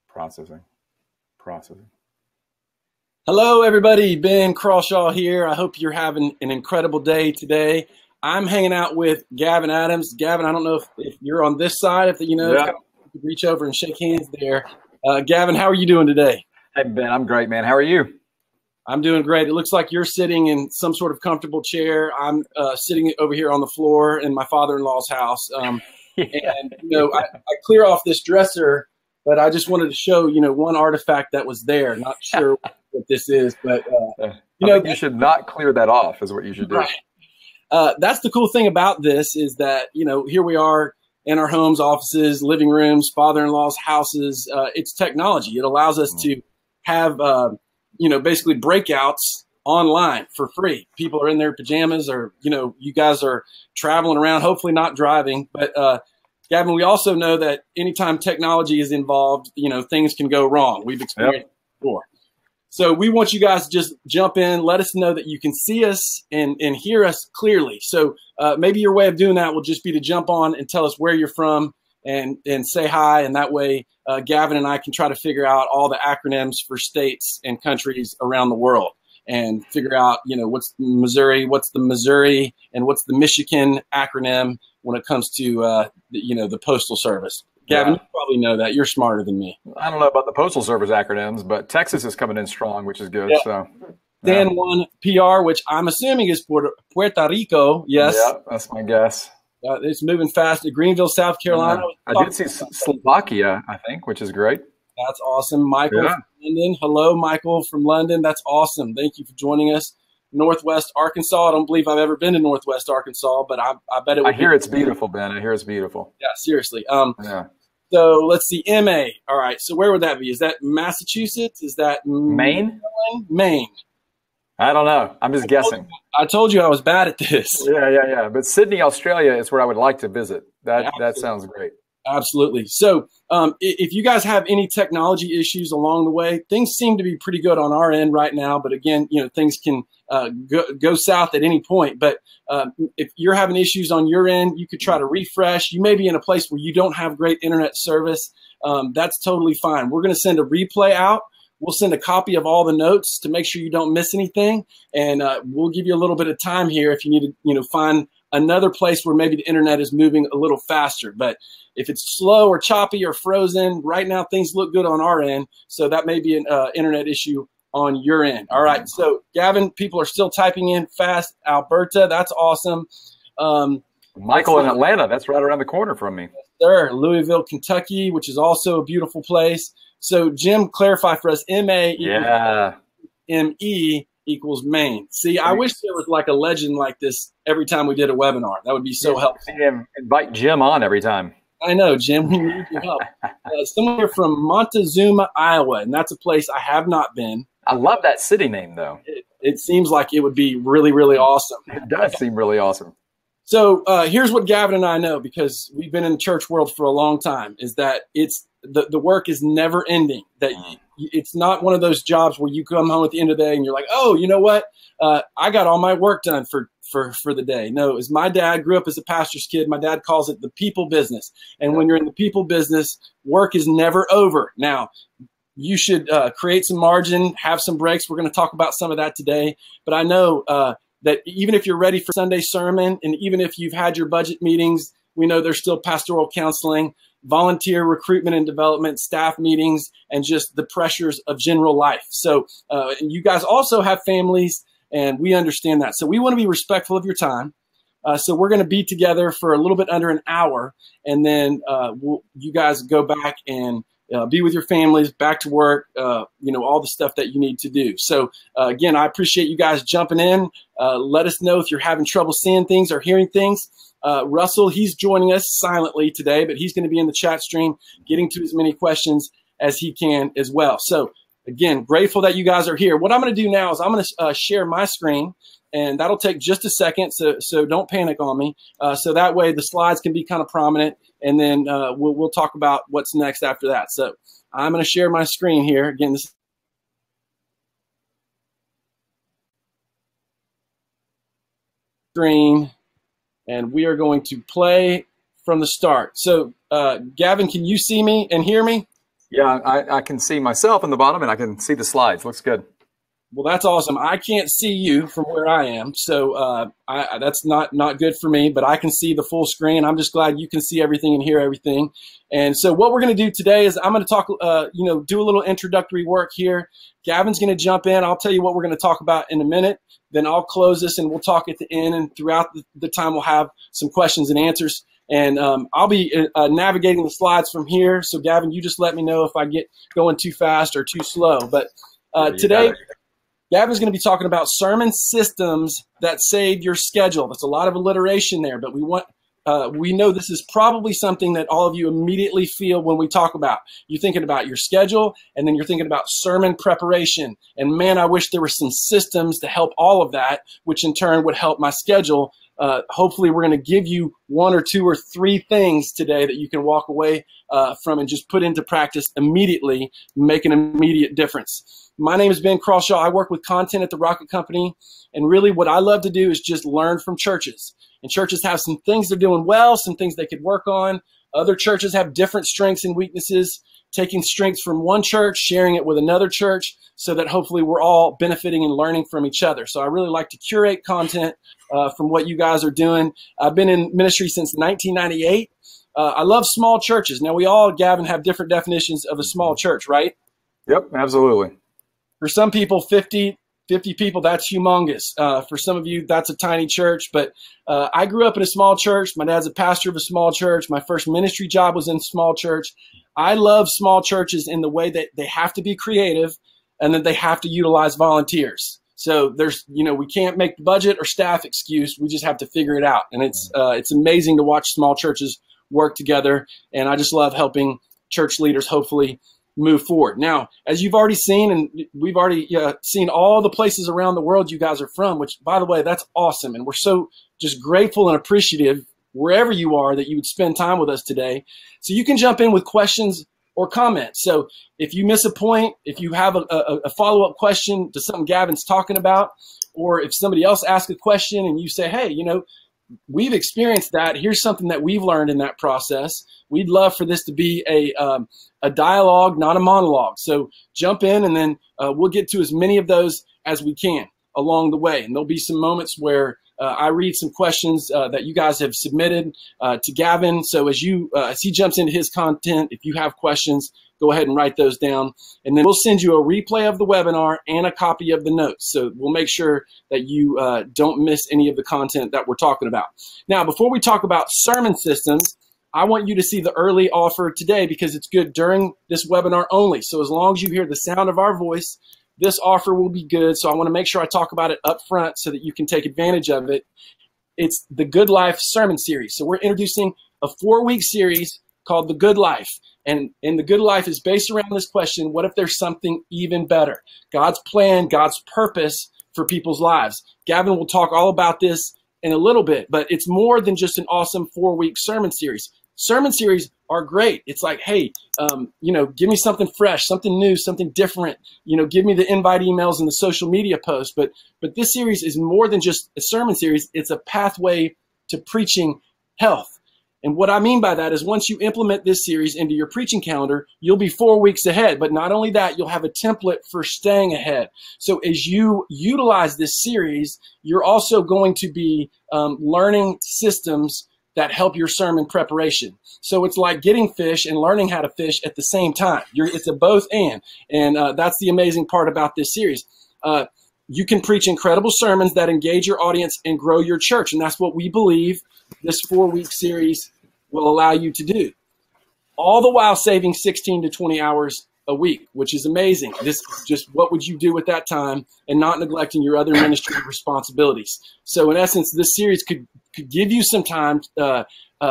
Processing. Processing. Hello, everybody. Ben Crawshaw here. I hope you're having an incredible day today. I'm hanging out with Gavin Adams. Gavin, I don't know if you're on this side, if you know, Yeah. you could reach over and shake hands there. Gavin, how are you doing today? Hey, Ben, I'm great, man. How are you? I'm doing great. It looks like you're sitting in some sort of comfortable chair. I'm sitting over here on the floor in my father-in-law's house. Yeah. And, I clear off this dresser, but I just wanted to show, one artifact that was there. Not sure what this is, but, I think you should not clear that off is what you should do. Right. That's the cool thing about this is that, here we are in our homes, offices, living rooms, father-in-law's houses. It's technology. It allows us to have, basically breakouts online for free. People are in their pajamas or, you guys are traveling around, hopefully not driving. But, Gavin, we also know that anytime technology is involved, things can go wrong. We've experienced it before. So we want you guys to just jump in, let us know that you can see us and hear us clearly. So maybe your way of doing that will just be to jump on and tell us where you're from and say hi. And that way, Gavin and I can try to figure out all the acronyms for states and countries around the world and figure out, what's Missouri, and what's the Michigan acronym when it comes to, the Postal Service. Gavin, you probably know that. You're smarter than me. I don't know about the Postal Service acronyms, but Texas is coming in strong, which is good. Yeah. So, Dan 1 PR, which I'm assuming is Puerto Rico. Yes. Yeah, that's my guess. It's moving fast to Greenville, South Carolina. I did see Slovakia, I think, which is great. That's awesome. Michael from London. Hello, Michael from London. That's awesome. Thank you for joining us. Northwest Arkansas. I don't believe I've ever been to Northwest Arkansas, but I bet it would I hear it's beautiful, Ben. I hear it's beautiful. Yeah, seriously. Yeah. So let's see. MA. All right. So where would that be? Is that Massachusetts? Is that Maine? Maine. I don't know. I'm just guessing. I told you I was bad at this. Yeah. But Sydney, Australia is where I would like to visit. That sounds great. Absolutely. So if you guys have any technology issues along the way, things seem to be pretty good on our end right now. But again, things can go south at any point. But if you're having issues on your end, you could try to refresh. You may be in a place where you don't have great internet service. That's totally fine. We're going to send a replay out. We'll send a copy of all the notes to make sure you don't miss anything. And we'll give you a little bit of time here if you need to, find another place where maybe the internet is moving a little faster. But if it's slow or choppy or frozen, right now things look good on our end. So that may be an internet issue on your end. All right. So Gavin, people are still typing in fast. Alberta, that's awesome. Michael in Atlanta, that's right around the corner from me. Sir, Louisville, Kentucky, which is also a beautiful place. So Jim, clarify for us, MA ME equals Maine. See, I wish there was like a legend like this every time we did a webinar. That would be so helpful. Invite Jim on every time. I know, Jim. We need your help. Someone here from Montezuma, Iowa, and that's a place I have not been. I love that city name, though. It seems like it would be really, really awesome. It does seem really awesome. So here's what Gavin and I know, because we've been in the church world for a long time, is that it's the work is never ending. That it's not one of those jobs where you come home at the end of the day and you're like, oh, you know what? I got all my work done for the day. No, as my dad grew up as a pastor's kid, my dad calls it the people business. And when you're in the people business, work is never over. Now, you should create some margin, have some breaks. We're going to talk about some of that today. But I know that even if you're ready for Sunday sermon, and even if you've had your budget meetings, we know there's still pastoral counseling, volunteer recruitment and development, staff meetings, and just the pressures of general life. So you guys also have families, and we understand that. So we want to be respectful of your time. So we're going to be together for a little bit under an hour, and then you guys go back and be with your families, back to work, all the stuff that you need to do. So again, I appreciate you guys jumping in. Let us know if you're having trouble seeing things or hearing things. Russell, he's joining us silently today, but he's going to be in the chat stream getting to as many questions as he can as well. So again, grateful that you guys are here. What I'm going to do now is I'm going to share my screen, and that'll take just a second. So don't panic on me. So that way the slides can be kind of prominent, and then we'll talk about what's next after that. So I'm going to share my screen here. Again, this screen, and we are going to play from the start. So Gavin, can you see me and hear me? Yeah, I can see myself in the bottom, and I can see the slides. Looks good. Well, that's awesome. I can't see you from where I am, so that's not good for me, but I can see the full screen. I'm just glad you can see everything and hear everything. And so what we're going to do today is I'm going to talk, do a little introductory work here. Gavin's going to jump in. I'll tell you what we're going to talk about in a minute. Then I'll close this, and we'll talk at the end. And throughout the time, we'll have some questions and answers. And I'll be navigating the slides from here. So, Gavin, you just let me know if I get going too fast or too slow. But today, Gavin's going to be talking about sermon systems that save your schedule. That's a lot of alliteration there, but we know this is probably something that all of you immediately feel when we talk about. You're thinking about your schedule, and then you're thinking about sermon preparation. And man, I wish there were some systems to help all of that, which in turn would help my schedule. Hopefully we're going to give you 1 or 2 or 3 things today that you can walk away from and just put into practice immediately, make an immediate difference. My name is Ben Crawshaw. I work with content at the Rocket Company. And really what I love to do is just learn from churches. And churches have some things they're doing well, some things they could work on. Other churches have different strengths and weaknesses, taking strengths from one church, sharing it with another church, so that hopefully we're all benefiting and learning from each other. So I really like to curate content from what you guys are doing. I've been in ministry since 1998. I love small churches. Now, we all, Gavin, have different definitions of a small church, right? Yep, absolutely. For some people, 50 people, that's humongous. For some of you, that's a tiny church. But I grew up in a small church. My dad's a pastor of a small church. My first ministry job was in a small church. I love small churches in the way that they have to be creative and that they have to utilize volunteers. So we can't make the budget or staff excuse. We just have to figure it out. And it's amazing to watch small churches work together. And I just love helping church leaders hopefully move forward. Now, as you've already seen, and we've already seen all the places around the world you guys are from, which, by the way, that's awesome. And we're so just grateful and appreciative wherever you are that you would spend time with us today. So you can jump in with questions or comments. So if you miss a point, if you have a follow-up question to something Gavin's talking about, or if somebody else asks a question and you say, hey, we've experienced that. Here's something that we've learned in that process. We'd love for this to be a dialogue, not a monologue. So jump in, and then we'll get to as many of those as we can along the way. And there'll be some moments where I read some questions that you guys have submitted to Gavin. So as he jumps into his content, if you have questions, go ahead and write those down. And then we'll send you a replay of the webinar and a copy of the notes. So we'll make sure that you don't miss any of the content that we're talking about. Now, before we talk about sermon systems, I want you to see the early offer today because it's good during this webinar only. So as long as you hear the sound of our voice, this offer will be good. So I want to make sure I talk about it up front so that you can take advantage of it. It's the Good Life Sermon Series. So we're introducing a 4-week series called The Good Life. And The Good Life is based around this question: what if there's something even better? God's plan, God's purpose for people's lives. Gavin will talk all about this in a little bit, but it's more than just an awesome 4-week sermon series. Sermon series are great. It's like, hey, give me something fresh, something new, something different. Give me the invite emails and the social media posts. But this series is more than just a sermon series. It's a pathway to preaching health. And what I mean by that is once you implement this series into your preaching calendar, you'll be 4 weeks ahead. But not only that, you'll have a template for staying ahead. So as you utilize this series, you're also going to be learning systems that help your sermon preparation. So it's like getting fish and learning how to fish at the same time. It's a both and. And that's the amazing part about this series. You can preach incredible sermons that engage your audience and grow your church. And that's what we believe this 4-week series will allow you to do. All the while saving 16 to 20 hours a week, which is amazing. This just what would you do with that time and not neglecting your other ministry responsibilities. So in essence, this series could give you some time,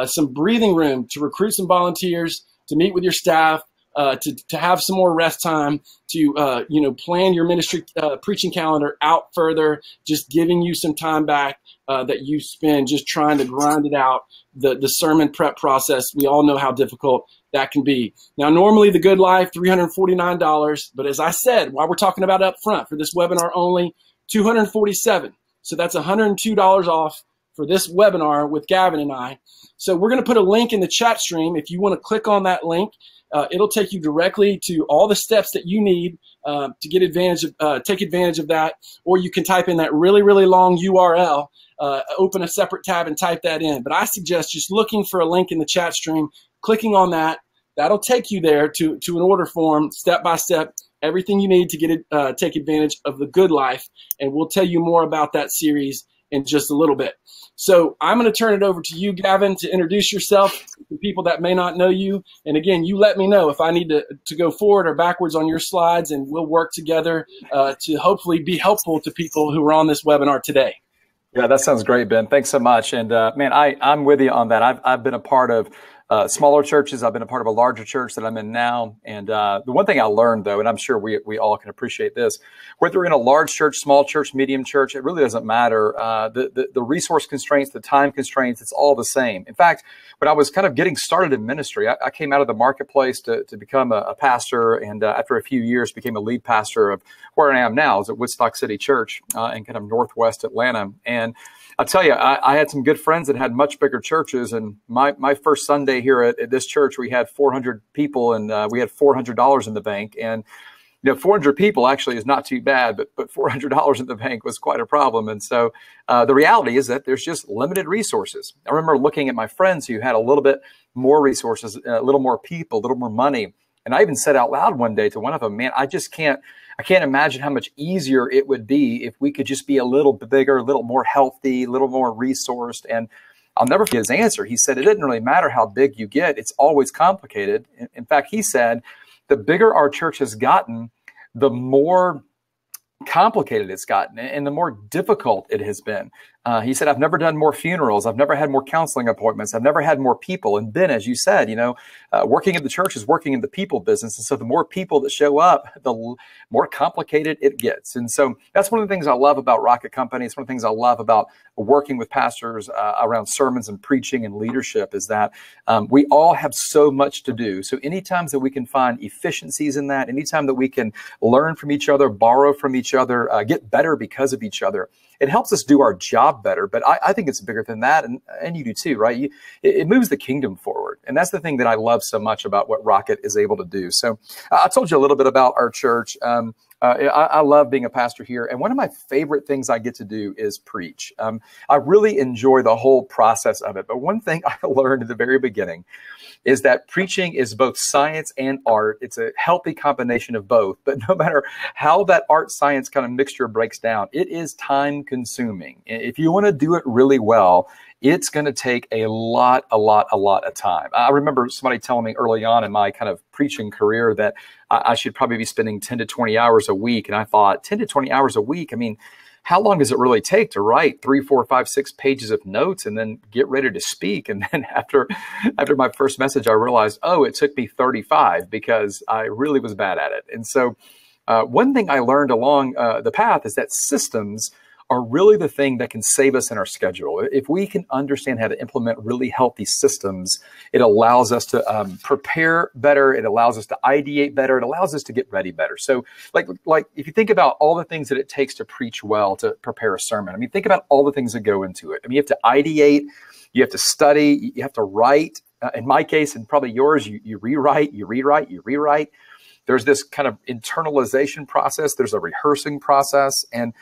some breathing room to recruit some volunteers, to meet with your staff, to have some more rest time, to plan your ministry preaching calendar out further, just giving you some time back that you spend just trying to grind it out. The sermon prep process, we all know how difficult that can be. Now, normally the Good Life, $349, but as I said, while we're talking about up front for this webinar only, $247. So that's $102 off for this webinar with Gavin and I. So we're going to put a link in the chat stream. If you want to click on that link, It'll take you directly to all the steps that you need to get take advantage of that. Or you can type in that really, really long URL, open a separate tab and type that in. But I suggest just looking for a link in the chat stream, clicking on that. That'll take you there to an order form, step by step, everything you need to take advantage of the good life. And we'll tell you more about that series in just a little bit. So I'm going to turn it over to you, Gavin, to introduce yourself to people that may not know you. And again, you let me know if I need to go forward or backwards on your slides, and we'll work together to hopefully be helpful to people who are on this webinar today. Yeah, that sounds great, Ben. Thanks so much. And man, I'm with you on that. I've been a part of smaller churches. I've been a part of a larger church that I'm in now. And the one thing I learned, though, and I'm sure we all can appreciate this, whether you're in a large church, small church, medium church, it really doesn't matter. The resource constraints, the time constraints, it's all the same. In fact, when I was kind of getting started in ministry, I came out of the marketplace to become a pastor, and after a few years became a lead pastor of where I am now, is at Woodstock City Church in kind of northwest Atlanta. And I'll tell you, I had some good friends that had much bigger churches, and my first Sunday here at this church, we had 400 people, and we had $400 in the bank. And 400 people actually is not too bad, but $400 in the bank was quite a problem. And so the reality is that there's just limited resources. I remember looking at my friends who had a little bit more resources, a little more people, a little more money. And I even said out loud one day to one of them, man, I can't imagine how much easier it would be if we could just be a little bigger, a little more healthy, a little more resourced. And I'll never forget his answer. He said, it doesn't really matter how big you get. It's always complicated. In fact, he said, the bigger our church has gotten, the more complicated it's gotten and the more difficult it has been. He said, I've never done more funerals. I've never had more counseling appointments. I've never had more people. And Ben, as you said, working in the church is working in the people business. And so the more people that show up, the more complicated it gets. And so that's one of the things I love about Rocket Company. It's one of the things I love about working with pastors around sermons and preaching and leadership is that we all have so much to do. So anytime that we can find efficiencies in that, anytime that we can learn from each other, borrow from each other, get better because of each other, it helps us do our job better. But I think it's bigger than that. And you do too, right? It moves the kingdom forward. And that's the thing that I love so much about what Rocket is able to do. So I told you a little bit about our church. I love being a pastor here. And one of my favorite things I get to do is preach. I really enjoy the whole process of it. But one thing I learned at the very beginning is that preaching is both science and art. It's a healthy combination of both. But no matter how that art science kind of mixture breaks down, it is time consuming. If you want to do it really well, it's going to take a lot of time. I remember somebody telling me early on in my kind of preaching career that I should probably be spending 10 to 20 hours a week. And I thought 10 to 20 hours a week, I mean, how long does it really take to write 3, 4, 5, 6 pages of notes and then get ready to speak? And then after my first message, I realized, oh, it took me 35 because I really was bad at it. And so one thing I learned along the path is that systems are really the thing that can save us in our schedule. If we can understand how to implement really healthy systems, it allows us to prepare better. It allows us to ideate better. It allows us to get ready better. So like if you think about all the things that it takes to preach well, to prepare a sermon, I mean, think about all the things that go into it. I mean, you have to ideate, you have to study, you have to write. In my case, and probably yours, you rewrite, you rewrite, you rewrite. There's this kind of internalization process. There's a rehearsing process. And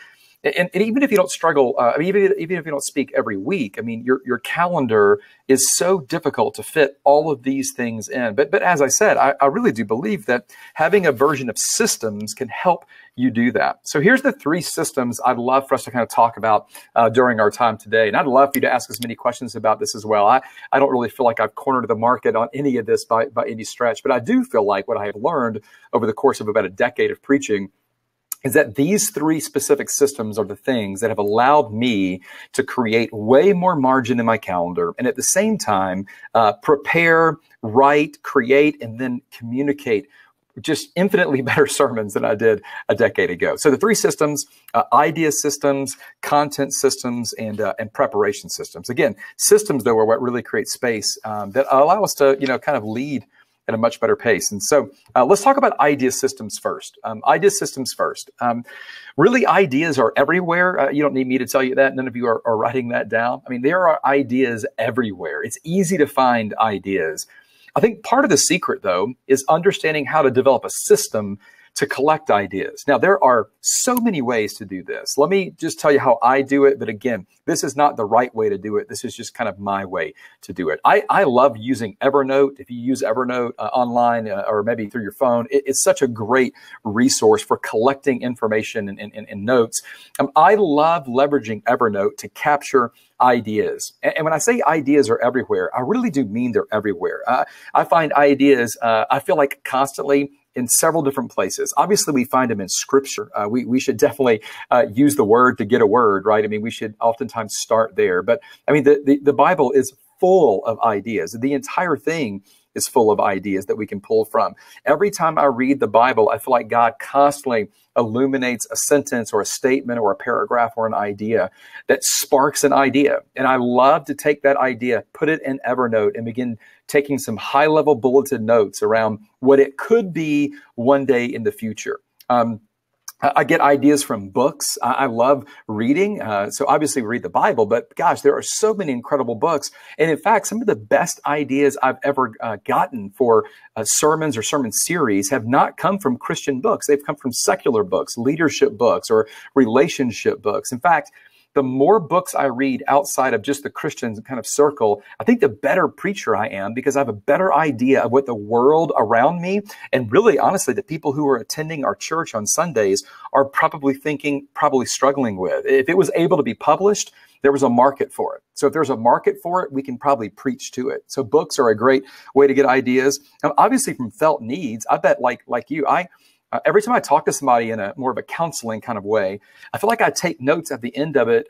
even if you don't struggle, I mean, even if you don't speak every week, I mean, your calendar is so difficult to fit all of these things in. But as I said, I really do believe that having a version of systems can help you do that. So here's the 3 systems I'd love for us to kind of talk about during our time today. And I'd love for you to ask us many questions about this as well. I don't really feel like I've cornered the market on any of this by any stretch, but I do feel like what I have learned over the course of about a decade of preaching is that these 3 specific systems are the things that have allowed me to create way more margin in my calendar and at the same time prepare, write, create, and then communicate just infinitely better sermons than I did a decade ago. So the 3 systems, idea systems, content systems, and preparation systems. Again, systems, though, are what really create space that allow us to, kind of lead at a much better pace. And so let's talk about idea systems first. Really, ideas are everywhere. You don't need me to tell you that. None of you are writing that down. I mean, there are ideas everywhere. It's easy to find ideas. I think part of the secret, though, is understanding how to develop a system to collect ideas. Now, there are so many ways to do this. Let me just tell you how I do it. But again, this is not the right way to do it. This is just kind of my way to do it. I love using Evernote. If you use Evernote online or maybe through your phone, it's such a great resource for collecting information and notes. I love leveraging Evernote to capture ideas. And when I say ideas are everywhere, I really do mean they're everywhere. I find ideas, I feel like constantly in several different places. Obviously, we find them in Scripture. We should definitely use the Word to get a word, right? I mean, we should oftentimes start there. But I mean, the Bible is full of ideas. The entire thing is full of ideas that we can pull from. Every time I read the Bible, I feel like God constantly illuminates a sentence or a statement or a paragraph or an idea that sparks an idea. And I love to take that idea, put it in Evernote, and begin taking some high-level bulleted notes around what it could be one day in the future. I get ideas from books. I love reading. So obviously we read the Bible, but gosh, there are so many incredible books. And in fact, some of the best ideas I've ever gotten for sermons or sermon series have not come from Christian books. They've come from secular books, leadership books, or relationship books. In fact, the more books I read outside of just the Christian kind of circle, I think the better preacher I am, because I have a better idea of what the world around me, and really, honestly, the people who are attending our church on Sundays are probably thinking, probably struggling with. If it was able to be published, there was a market for it. So if there's a market for it, we can probably preach to it. So books are a great way to get ideas. Obviously from felt needs, I bet like you, every time I talk to somebody in a more of a counseling kind of way, I feel like I take notes at the end of it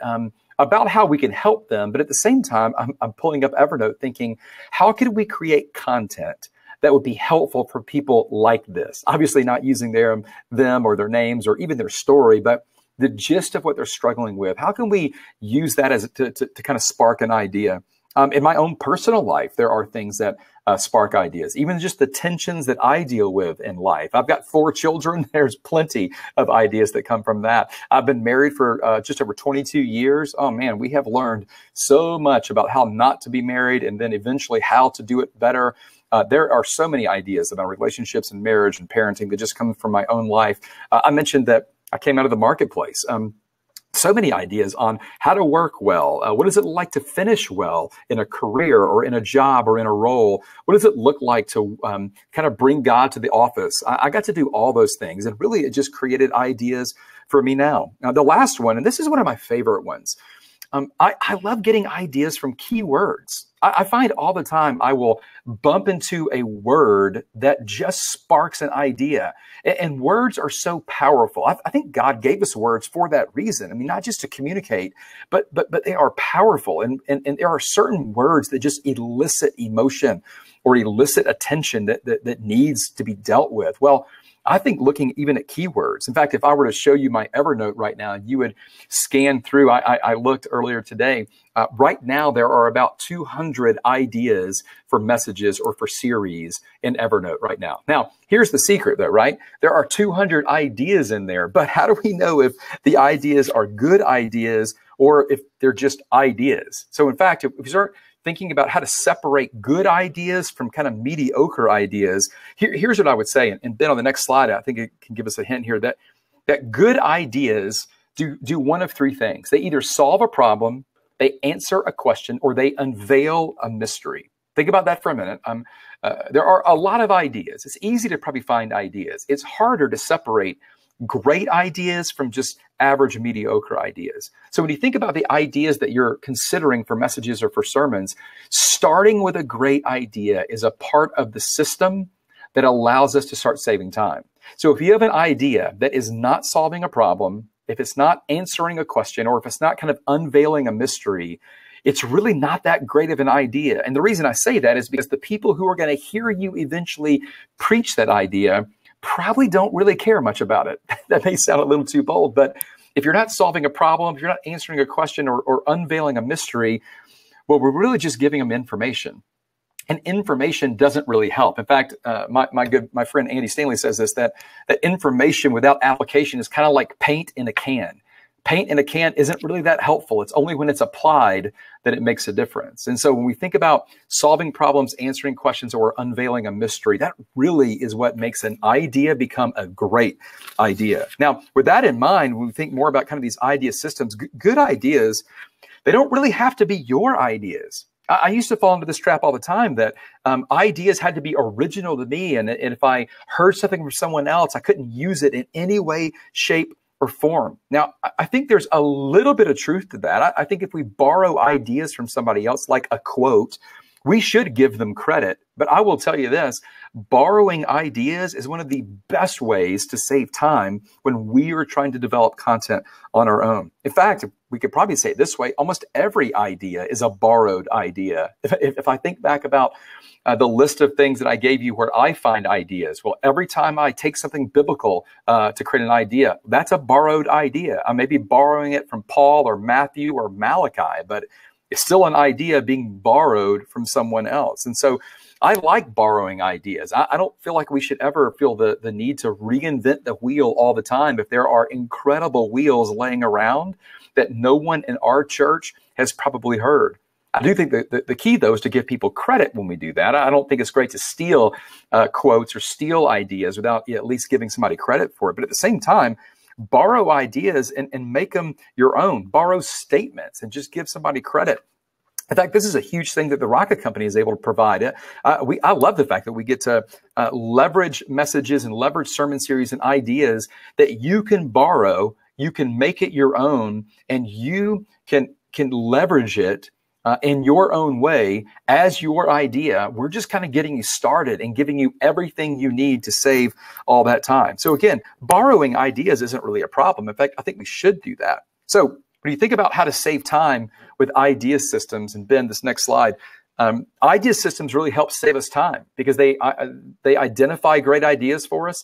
about how we can help them. But at the same time, I'm pulling up Evernote thinking, how could we create content that would be helpful for people like this? Obviously not using them or their names or even their story, but the gist of what they're struggling with. How can we use that as to kind of spark an idea? In my own personal life, there are things that spark ideas, even just the tensions that I deal with in life. I've got 4 children. There's plenty of ideas that come from that. I've been married for just over 22 years. Oh man, we have learned so much about how not to be married and then eventually how to do it better. There are so many ideas about relationships and marriage and parenting that just come from my own life. I mentioned that I came out of the marketplace. So many ideas on how to work well. What is it like to finish well in a career or in a job or in a role? What does it look like to kind of bring God to the office? I got to do all those things, and really it just created ideas for me now. Now, the last one, and this is one of my favorite ones. I love getting ideas from keywords. I find all the time I will bump into a word that just sparks an idea. And words are so powerful. I think God gave us words for that reason. I mean, not just to communicate, but they are powerful. And there are certain words that just elicit emotion or elicit attention that needs to be dealt with. Well, I think looking even at keywords. In fact, if I were to show you my Evernote right now, you would scan through. I looked earlier today. Right now, there are about 200 ideas for messages or for series in Evernote right now. Now, here's the secret though, right? There are 200 ideas in there, but how do we know if the ideas are good ideas or if they're just ideas? So in fact, if we start thinking about how to separate good ideas from kind of mediocre ideas, here's what I would say. And Ben, on the next slide, I think it can give us a hint here that good ideas do one of 3 things. They either solve a problem, they answer a question, or they unveil a mystery. Think about that for a minute. There are a lot of ideas. It's easy to probably find ideas. It's harder to separate great ideas from just average, mediocre ideas. So when you think about the ideas that you're considering for messages or for sermons, starting with a great idea is a part of the system that allows us to start saving time. So if you have an idea that is not solving a problem, if it's not answering a question, or if it's not kind of unveiling a mystery, it's really not that great of an idea. And the reason I say that is because the people who are going to hear you eventually preach that idea probably don't really care much about it. That may sound a little too bold, but if you're not solving a problem, if you're not answering a question or unveiling a mystery, well, we're really just giving them information. And information doesn't really help. In fact, my friend Andy Stanley says this, that information without application is kind of like paint in a can. paint in a can isn't really that helpful. It's only when it's applied that it makes a difference. And so when we think about solving problems, answering questions, or unveiling a mystery, that really is what makes an idea become a great idea. Now, with that in mind, when we think more about kind of these idea systems, good ideas, they don't really have to be your ideas. I used to fall into this trap all the time that ideas had to be original to me. And if I heard something from someone else, I couldn't use it in any way, shape, or form. Now, I think there's a little bit of truth to that. I think if we borrow ideas from somebody else, like a quote, we should give them credit. But I will tell you this, borrowing ideas is one of the best ways to save time when we are trying to develop content on our own. In fact, we could probably say it this way, almost every idea is a borrowed idea. If I think back about the list of things that I gave you where I find ideas, well, every time I take something biblical to create an idea, that's a borrowed idea. I may be borrowing it from Paul or Matthew or Malachi, but it's still an idea being borrowed from someone else. And so I like borrowing ideas. I don't feel like we should ever feel the need to reinvent the wheel all the time if there are incredible wheels laying around that no one in our church has probably heard. I do think that the key, though, is to give people credit when we do that. I don't think it's great to steal quotes or steal ideas without at least giving somebody credit for it. But at the same time, borrow ideas and make them your own. Borrow statements and just give somebody credit. In fact, this is a huge thing that the Rocket Company is able to provide. I love the fact that we get to leverage messages and leverage sermon series and ideas that you can borrow, you can make it your own, and you can leverage it in your own way as your idea. We're just kind of getting you started and giving you everything you need to save all that time. So again, borrowing ideas isn't really a problem. In fact, I think we should do that. So when you think about how to save time with idea systems, and Ben, this next slide, idea systems really help save us time because they identify great ideas for us,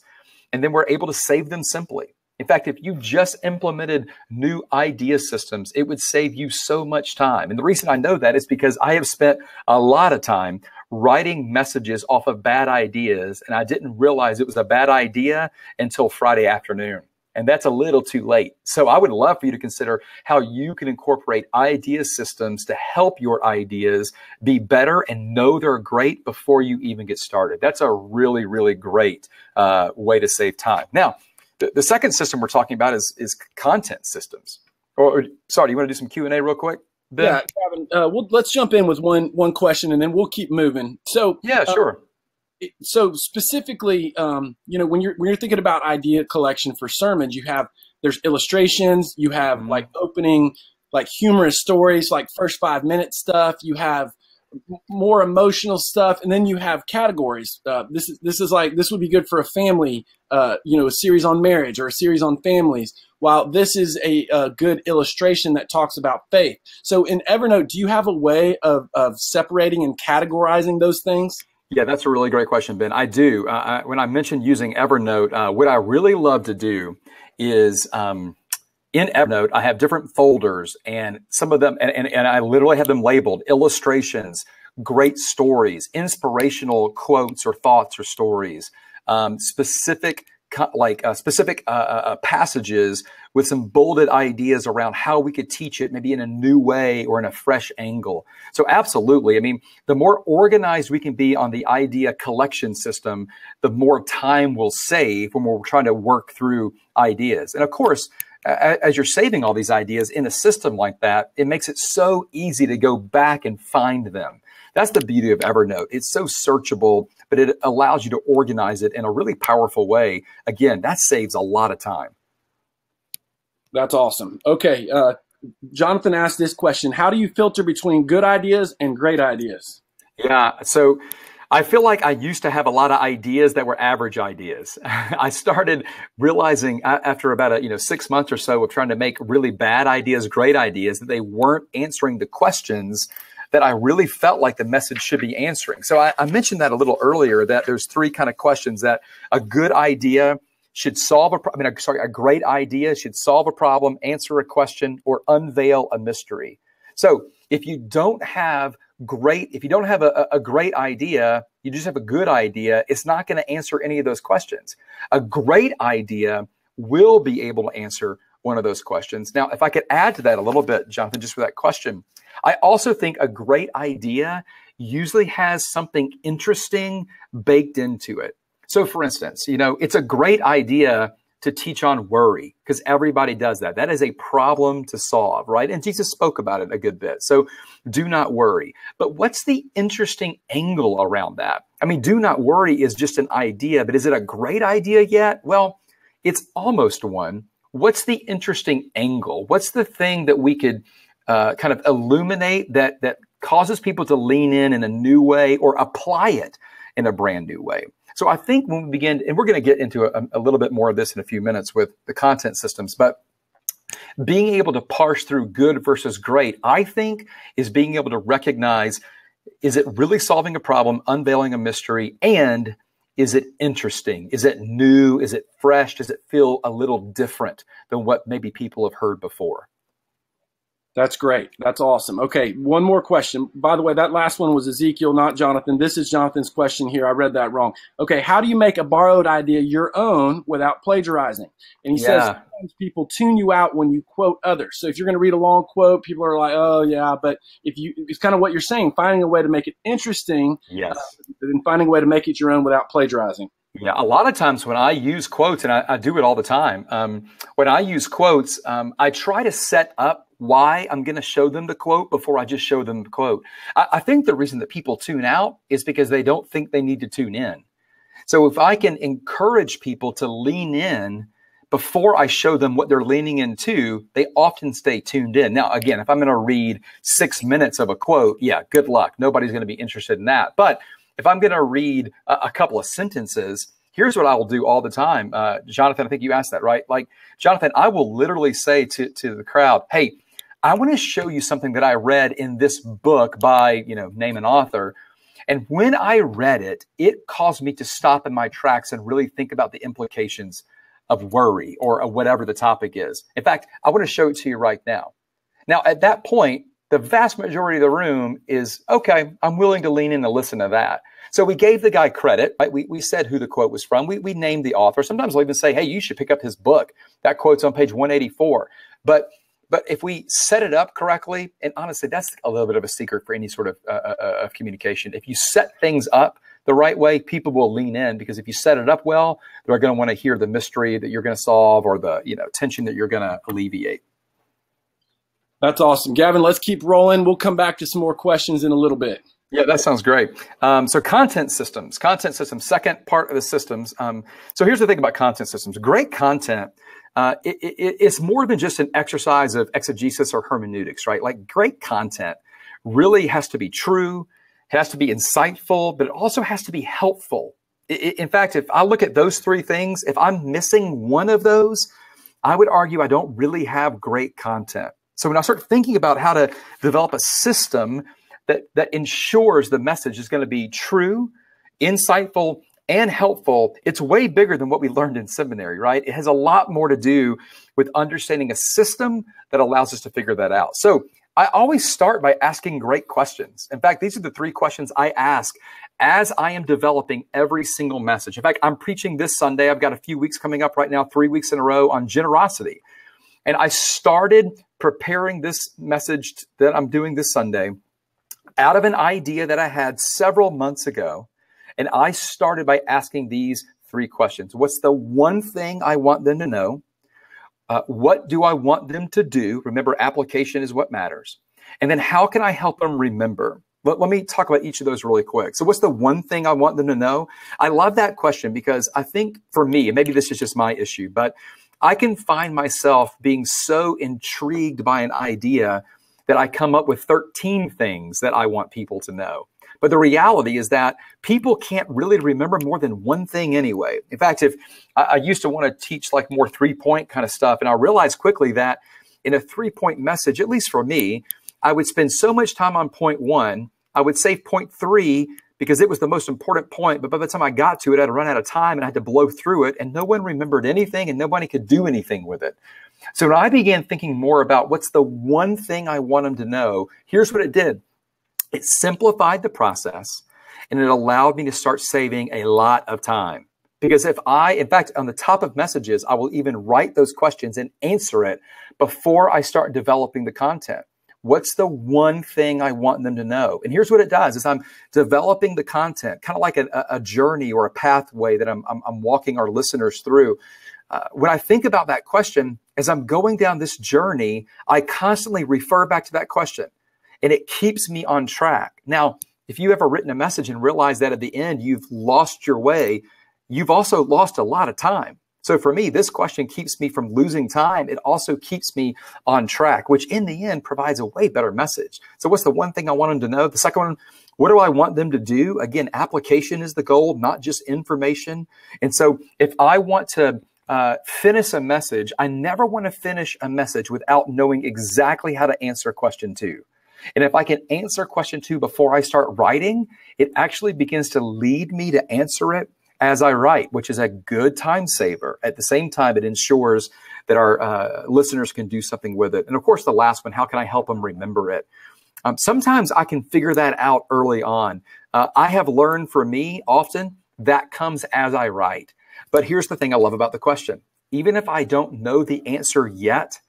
and then we're able to save them simply. In fact, if you just implemented new idea systems, it would save you so much time. And the reason I know that is because I have spent a lot of time writing messages off of bad ideas, and I didn't realize it was a bad idea until Friday afternoon. And that's a little too late. So I would love for you to consider how you can incorporate idea systems to help your ideas be better and know they're great before you even get started. That's a really, really great way to save time. Now, the second system we're talking about is content systems. Or sorry, do you want to do some Q&A real quick, Ben? Yeah, Gavin, let's jump in with one question, and then we'll keep moving. So yeah, sure. So specifically, when you're thinking about idea collection for sermons, there's illustrations, you have like opening, like humorous stories, like first 5 minute stuff. You have more emotional stuff, and then you have categories. This would be good for a family, a series on marriage or a series on families. While this is a good illustration that talks about faith. So in Evernote, do you have a way of separating and categorizing those things? Yeah, that's a really great question, Ben. I do. When I mentioned using Evernote, what I really love to do is in Evernote, I have different folders, and some of them, and I literally have them labeled illustrations, great stories, inspirational quotes or thoughts or stories, specific passages with some bolded ideas around how we could teach it maybe in a new way or in a fresh angle. So absolutely. I mean, the more organized we can be on the idea collection system, the more time we'll save when we're trying to work through ideas. And of course, as you're saving all these ideas in a system like that, it makes it so easy to go back and find them. That's the beauty of Evernote. It's so searchable, but it allows you to organize it in a really powerful way. Again, that saves a lot of time. That's awesome. Okay. Jonathan asked this question. How do you filter between good ideas and great ideas? Yeah. So I feel like I used to have a lot of ideas that were average ideas. I started realizing after about 6 months or so of trying to make really bad ideas, great ideas, that they weren't answering the questions that I really felt like the message should be answering. So I mentioned that a little earlier, that there's three kind of questions that a good idea should solve a great idea should solve a problem, answer a question, or unveil a mystery. So if you don't have a great idea, you just have a good idea, it's not going to answer any of those questions. A great idea will be able to answer one of those questions. Now, if I could add to that a little bit, Jonathan, just for that question, I also think a great idea usually has something interesting baked into it. So for instance, it's a great idea to teach on worry because everybody does that. That is a problem to solve, right? And Jesus spoke about it a good bit. So do not worry. But what's the interesting angle around that? I mean, do not worry is just an idea, but is it a great idea yet? Well, it's almost one. What's the interesting angle? What's the thing that we could kind of illuminate that causes people to lean in a new way or apply it in a brand new way? So I think when we begin, and we're going to get into a little bit more of this in a few minutes with the content systems, but being able to parse through good versus great, I think, is being able to recognize, is it really solving a problem, unveiling a mystery, and is it interesting? Is it new? Is it fresh? Does it feel a little different than what maybe people have heard before? That's great. That's awesome. Okay, one more question. By the way, that last one was Ezekiel, not Jonathan. This is Jonathan's question here. I read that wrong. Okay, how do you make a borrowed idea your own without plagiarizing? And he says sometimes people tune you out when you quote others. So if you're going to read a long quote, people are like, oh, yeah. But it's kind of what you're saying, finding a way to make it interesting, and finding a way to make it your own without plagiarizing. Yeah, a lot of times when I use quotes, and I do it all the time, when I use quotes, I try to set up why I'm going to show them the quote before I just show them the quote. I think the reason that people tune out is because they don't think they need to tune in. So if I can encourage people to lean in before I show them what they're leaning into, they often stay tuned in. Now, again, if I'm going to read 6 minutes of a quote, yeah, good luck. Nobody's going to be interested in that. But if I'm going to read a couple of sentences, here's what I will do all the time. Jonathan, I think you asked that, right? Like, Jonathan, I will literally say to the crowd, hey, I want to show you something that I read in this book by, name an author. And when I read it, it caused me to stop in my tracks and really think about the implications of worry or whatever the topic is. In fact, I want to show it to you right now. Now, at that point, the vast majority of the room is, okay, I'm willing to lean in and listen to that. So we gave the guy credit, right? We said who the quote was from. We named the author. Sometimes we'll even say, hey, you should pick up his book. That quote's on page 184. But if we set it up correctly, and honestly, that's a little bit of a secret for any sort of communication. If you set things up the right way, people will lean in, because if you set it up well, they're going to want to hear the mystery that you're going to solve or the tension that you're going to alleviate. That's awesome. Gavin, let's keep rolling. We'll come back to some more questions in a little bit. Yeah, that sounds great. So content systems, second part of the systems. So here's the thing about content systems. Great content, it's more than just an exercise of exegesis or hermeneutics, right? Like, great content really has to be true, it has to be insightful, but it also has to be helpful. In fact, if I look at those three things, if I'm missing one of those, I would argue I don't really have great content. So when I start thinking about how to develop a system that ensures the message is going to be true, insightful, and helpful, it's way bigger than what we learned in seminary, right? It has a lot more to do with understanding a system that allows us to figure that out. So I always start by asking great questions. In fact, these are the three questions I ask as I am developing every single message. In fact, I'm preaching this Sunday. I've got a few weeks coming up right now, 3 weeks in a row, on generosity. And I started preparing this message that I'm doing this Sunday out of an idea that I had several months ago. And I started by asking these three questions. What's the one thing I want them to know? What do I want them to do? Remember, application is what matters. And then how can I help them remember? Let me talk about each of those really quick. So what's the one thing I want them to know? I love that question because I think for me, and maybe this is just my issue, but I can find myself being so intrigued by an idea that I come up with 13 things that I want people to know. But the reality is that people can't really remember more than one thing anyway. In fact, if I used to want to teach like more 3-point kind of stuff, and I realized quickly that in a 3-point message, at least for me, I would spend so much time on point 1, I would save point 3 because it was the most important point. But by the time I got to it, I'd run out of time and I had to blow through it, and no one remembered anything and nobody could do anything with it. So when I began thinking more about what's the one thing I want them to know, here's what it did. It simplified the process, and it allowed me to start saving a lot of time. Because in fact, on the top of messages, I will even write those questions and answer it before I start developing the content. What's the one thing I want them to know? And here's what it does is I'm developing the content, kind of like a journey or a pathway that I'm walking our listeners through. When I think about that question, as I'm going down this journey, I constantly refer back to that question, and it keeps me on track. Now, if you've ever written a message and realized that at the end you've lost your way, you've also lost a lot of time. So for me, this question keeps me from losing time. It also keeps me on track, which in the end provides a way better message. So what's the one thing I want them to know? The second one, what do I want them to do? Again, application is the goal, not just information. And so if I want to finish a message, I never want to finish a message without knowing exactly how to answer question 2. And if I can answer question 2 before I start writing, it actually begins to lead me to answer it as I write, which is a good time saver. At the same time, it ensures that our listeners can do something with it. And of course, the last one, how can I help them remember it? Sometimes I can figure that out early on. I have learned for me often that comes as I write. But here's the thing I love about the question. Even if I don't know the answer yet,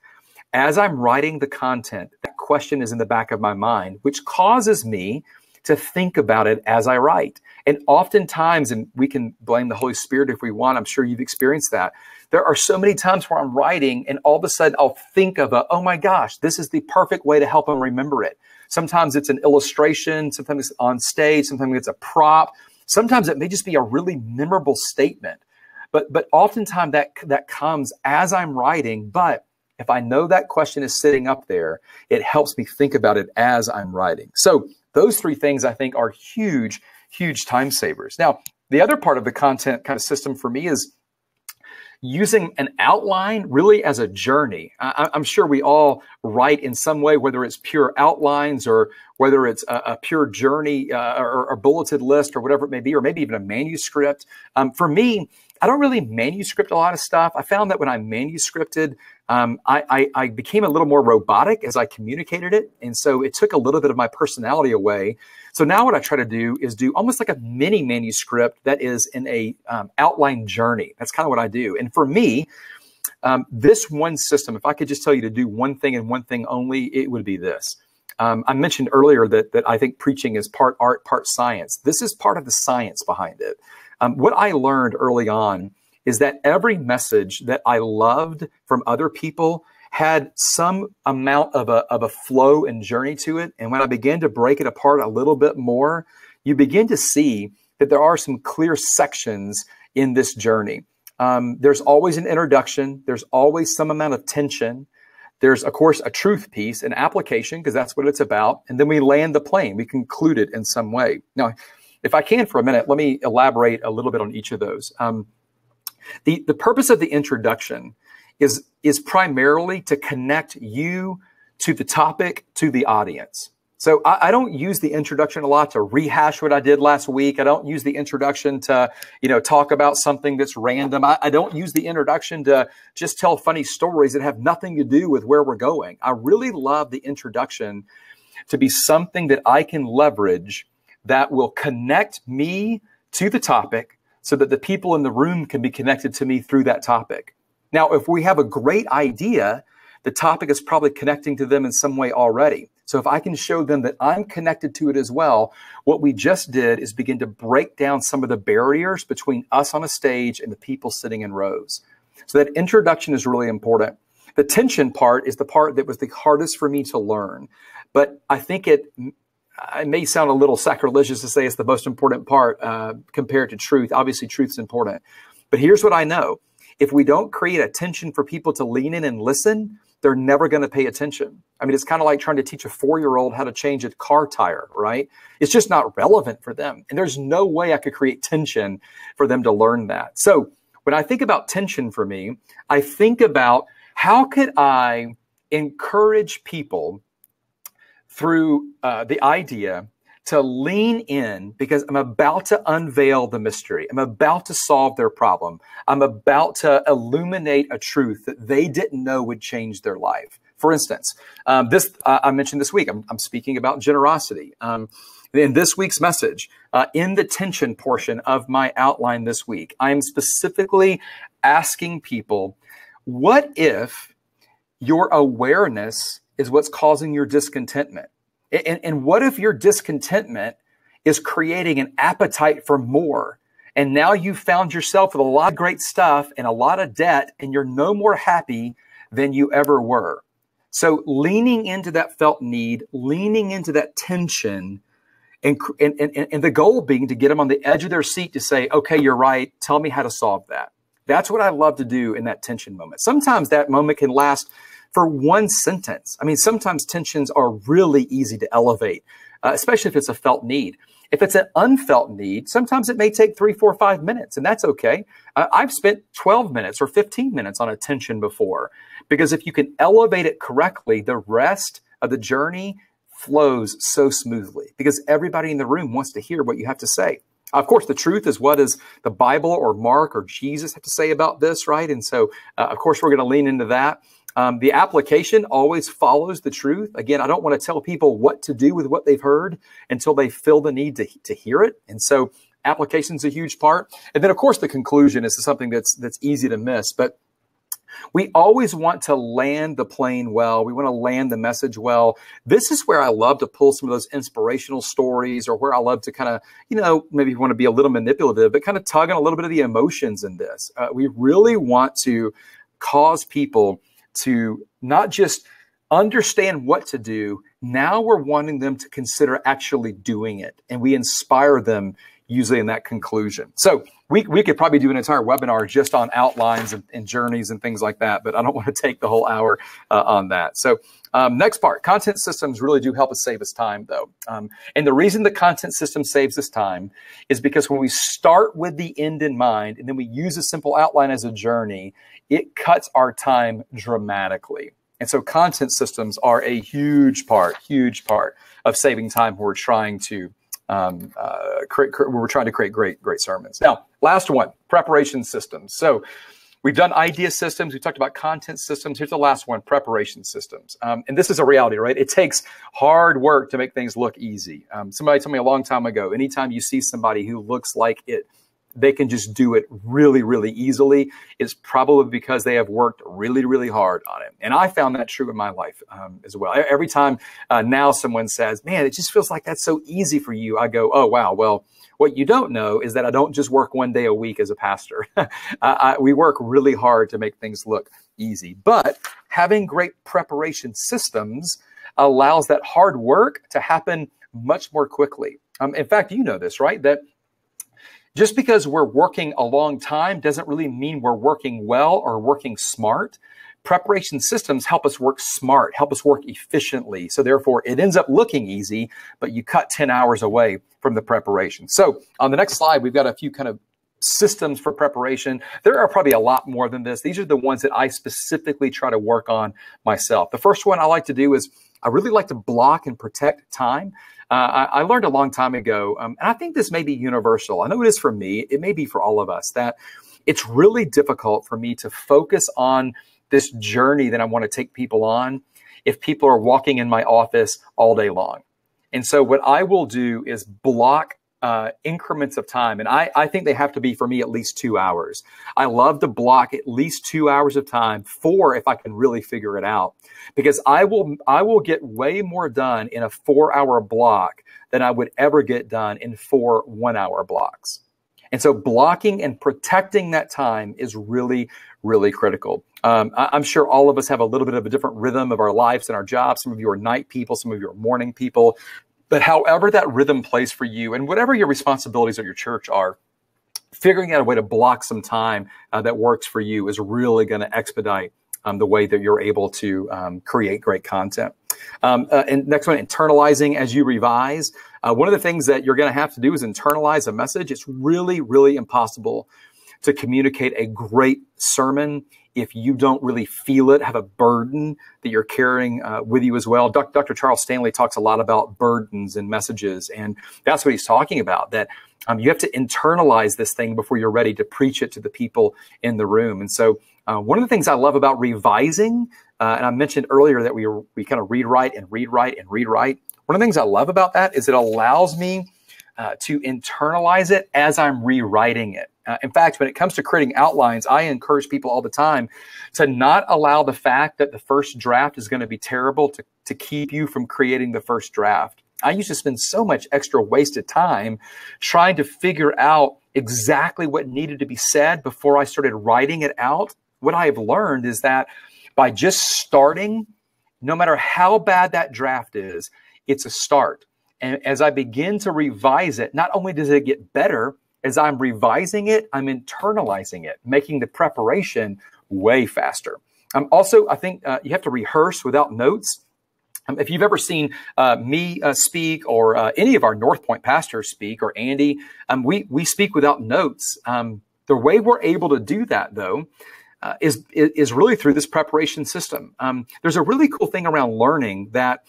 as I'm writing the content, that question is in the back of my mind, which causes me to think about it as I write. And oftentimes, and we can blame the Holy Spirit if we want, I'm sure you've experienced that. There are so many times where I'm writing and all of a sudden I'll think of oh my gosh, this is the perfect way to help them remember it. Sometimes it's an illustration, sometimes it's on stage, sometimes it's a prop. Sometimes it may just be a really memorable statement. But oftentimes that comes as I'm writing. But if I know that question is sitting up there, it helps me think about it as I'm writing. So those 3 things I think are huge, huge time savers. Now, the other part of the content kind of system for me is using an outline really as a journey. I'm sure we all write in some way, whether it's pure outlines or whether it's a pure journey or a bulleted list or whatever it may be, or maybe even a manuscript. For me, I don't really manuscript a lot of stuff. I found that when I manuscripted, I became a little more robotic as I communicated it. And so it took a little bit of my personality away. So now what I try to do is do almost like a mini manuscript that is in a outline journey. That's kind of what I do. And for me, this one system, if I could just tell you to do one thing and one thing only, it would be this. I mentioned earlier that I think preaching is part art, part science. This is part of the science behind it. What I learned early on is that every message that I loved from other people had some amount of a flow and journey to it. And when I began to break it apart a little bit more, you begin to see that there are some clear sections in this journey. There's always an introduction. There's always some amount of tension. There's, of course, a truth piece, an application, because that's what it's about. And then we land the plane. We conclude it in some way. Now, if I can for a minute, let me elaborate a little bit on each of those. The purpose of the introduction is primarily to connect you to the topic, to the audience. So I don't use the introduction a lot to rehash what I did last week. I don't use the introduction to, talk about something that's random. I don't use the introduction to just tell funny stories that have nothing to do with where we're going. I really love the introduction to be something that I can leverage that will connect me to the topic so that the people in the room can be connected to me through that topic. Now, if we have a great idea, the topic is probably connecting to them in some way already. So if I can show them that I'm connected to it as well, what we just did is begin to break down some of the barriers between us on a stage and the people sitting in rows. So that introduction is really important. The tension part is the part that was the hardest for me to learn. But I think it may sound a little sacrilegious to say it's the most important part compared to truth. Obviously, truth's important. But here's what I know. If we don't create a tension for people to lean in and listen, they're never going to pay attention. I mean, it's kind of like trying to teach a 4-year-old how to change a car tire, right? It's just not relevant for them. And there's no way I could create tension for them to learn that. So when I think about tension for me, I think about how could I encourage people through the idea to lean in because I'm about to unveil the mystery. I'm about to solve their problem. I'm about to illuminate a truth that they didn't know would change their life. For instance, I mentioned this week, I'm speaking about generosity. In this week's message, in the tension portion of my outline this week, I am specifically asking people, what if your awareness is what's causing your discontentment? And what if your discontentment is creating an appetite for more? And now you found yourself with a lot of great stuff and a lot of debt, and you're no more happy than you ever were. So leaning into that felt need, leaning into that tension, and the goal being to get them on the edge of their seat to say, okay, you're right. Tell me how to solve that. That's what I love to do in that tension moment. Sometimes that moment can last for one sentence. I mean, sometimes tensions are really easy to elevate, especially if it's a felt need. If it's an unfelt need, sometimes it may take 3, 4, 5 minutes, and that's okay. I've spent 12 minutes or 15 minutes on a tension before, because if you can elevate it correctly, the rest of the journey flows so smoothly because everybody in the room wants to hear what you have to say. Of course, the truth is, what does the Bible or Mark or Jesus have to say about this, right? And so, of course, we're going to lean into that. The application always follows the truth. Again, I don't want to tell people what to do with what they've heard until they feel the need to hear it. And so application is a huge part. And then, of course, the conclusion is something that's easy to miss. But we always want to land the plane well. We want to land the message well. This is where I love to pull some of those inspirational stories, or where I love to kind of, maybe you want to be a little manipulative, but kind of tug on a little bit of the emotions in this. We really want to cause people to not just understand what to do. Now we're wanting them to consider actually doing it. And we inspire them usually in that conclusion. So we could probably do an entire webinar just on outlines and journeys and things like that, but I don't want to take the whole hour on that. So next part, content systems really do help us save us time, though. And the reason the content system saves us time is because when we start with the end in mind and then we use a simple outline as a journey, it cuts our time dramatically. And so content systems are a huge part of saving time when we're trying to create great sermons. Now, last one, preparation systems. So we've done idea systems. We talked about content systems. Here's the last one, preparation systems. And this is a reality, right? It takes hard work to make things look easy. Somebody told me a long time ago, anytime you see somebody who looks like they can just do it really, really easily, it's probably because they have worked really, really hard on it. And I found that true in my life as well. Every time now someone says, man, it just feels like that's so easy for you, I go, oh, wow. Well, what you don't know is that I don't just work one day a week as a pastor. We work really hard to make things look easy. But having great preparation systems allows that hard work to happen much more quickly. In fact, you know this, right? That just because we're working a long time doesn't really mean we're working well or working smart. Preparation systems help us work smart, help us work efficiently. So therefore, it ends up looking easy, but you cut 10 hours away from the preparation. So on the next slide, we've got a few kind of systems for preparation. There are probably a lot more than this. These are the ones that I specifically try to work on myself. The first one I like to do is I really like to block and protect time. I learned a long time ago, and I think this may be universal. I know it is for me. It may be for all of us, that it's really difficult for me to focus on this journey that I want to take people on if people are walking in my office all day long. And so what I will do is block increments of time. And I think they have to be, for me, at least 2 hours. I love to block at least 2 hours of time, 4 if I can really figure it out, because I will get way more done in a 4-hour block than I would ever get done in 4 1-hour blocks. And so blocking and protecting that time is really, really critical. I'm sure all of us have a little bit of a different rhythm of our lives and our jobs. Some of you are night people, some of you are morning people. But however that rhythm plays for you and whatever your responsibilities at your church are, figuring out a way to block some time that works for you is really going to expedite the way that you're able to create great content. And next one, internalizing as you revise. One of the things that you're going to have to do is internalize a message. It's really, really impossible to communicate a great sermon if you don't really feel it, have a burden that you're carrying with you as well. Dr. Charles Stanley talks a lot about burdens and messages, and that's what he's talking about, that you have to internalize this thing before you're ready to preach it to the people in the room. And so one of the things I love about revising, and I mentioned earlier that we kind of read, write, and read, write, and read, write. One one of the things I love about that is it allows me to internalize it as I'm rewriting it. In fact, when it comes to creating outlines, I encourage people all the time to not allow the fact that the first draft is going to be terrible to keep you from creating the first draft. I used to spend so much extra wasted time trying to figure out exactly what needed to be said before I started writing it out. What I have learned is that by just starting, no matter how bad that draft is, it's a start. And as I begin to revise it, not only does it get better, as I'm revising it, I'm internalizing it, making the preparation way faster. Also, I think you have to rehearse without notes. If you've ever seen me speak or any of our North Point pastors speak or Andy, we speak without notes. The way we're able to do that, though, is really through this preparation system. There's a really cool thing around learning that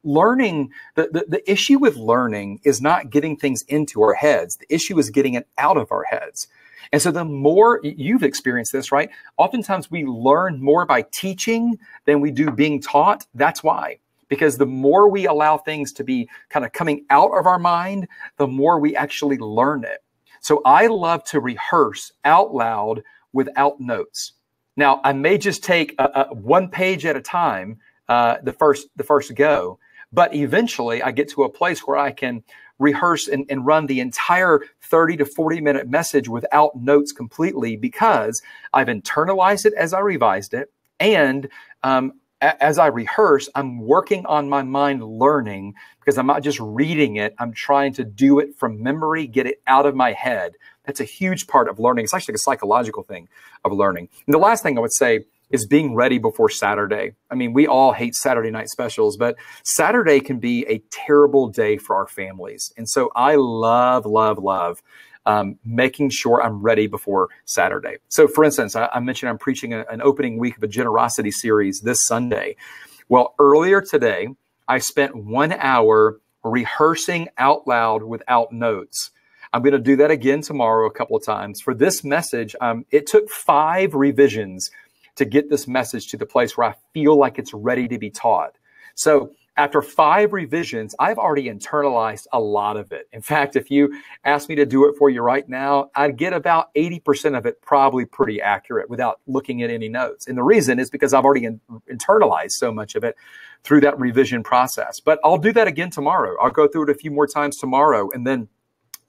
learning, the issue with learning is not getting things into our heads. The issue is getting it out of our heads. And so the more you've experienced this, right? Oftentimes we learn more by teaching than we do being taught. That's why. Because the more we allow things to be kind of coming out of our mind, the more we actually learn it. So I love to rehearse out loud without notes. Now, I may just take one page at a time, the first go, but eventually I get to a place where I can rehearse and run the entire 30 to 40 minute message without notes completely because I've internalized it as I revised it. And as I rehearse, I'm working on my mind learning because I'm not just reading it. I'm trying to do it from memory, get it out of my head. That's a huge part of learning. It's actually a psychological thing of learning. And the last thing I would say is being ready before Saturday. I mean, we all hate Saturday night specials, but Saturday can be a terrible day for our families. And so I love making sure I'm ready before Saturday. So for instance, I mentioned I'm preaching an opening week of a generosity series this Sunday. Well, earlier today, I spent 1 hour rehearsing out loud without notes. I'm going to do that again tomorrow a couple of times. For this message, it took 5 revisions to get this message to the place where I feel like it's ready to be taught. So after 5 revisions, I've already internalized a lot of it. In fact, if you ask me to do it for you right now, I'd get about 80% of it probably pretty accurate without looking at any notes. And the reason is because I've already internalized so much of it through that revision process. But I'll do that again tomorrow. I'll go through it a few more times tomorrow. And then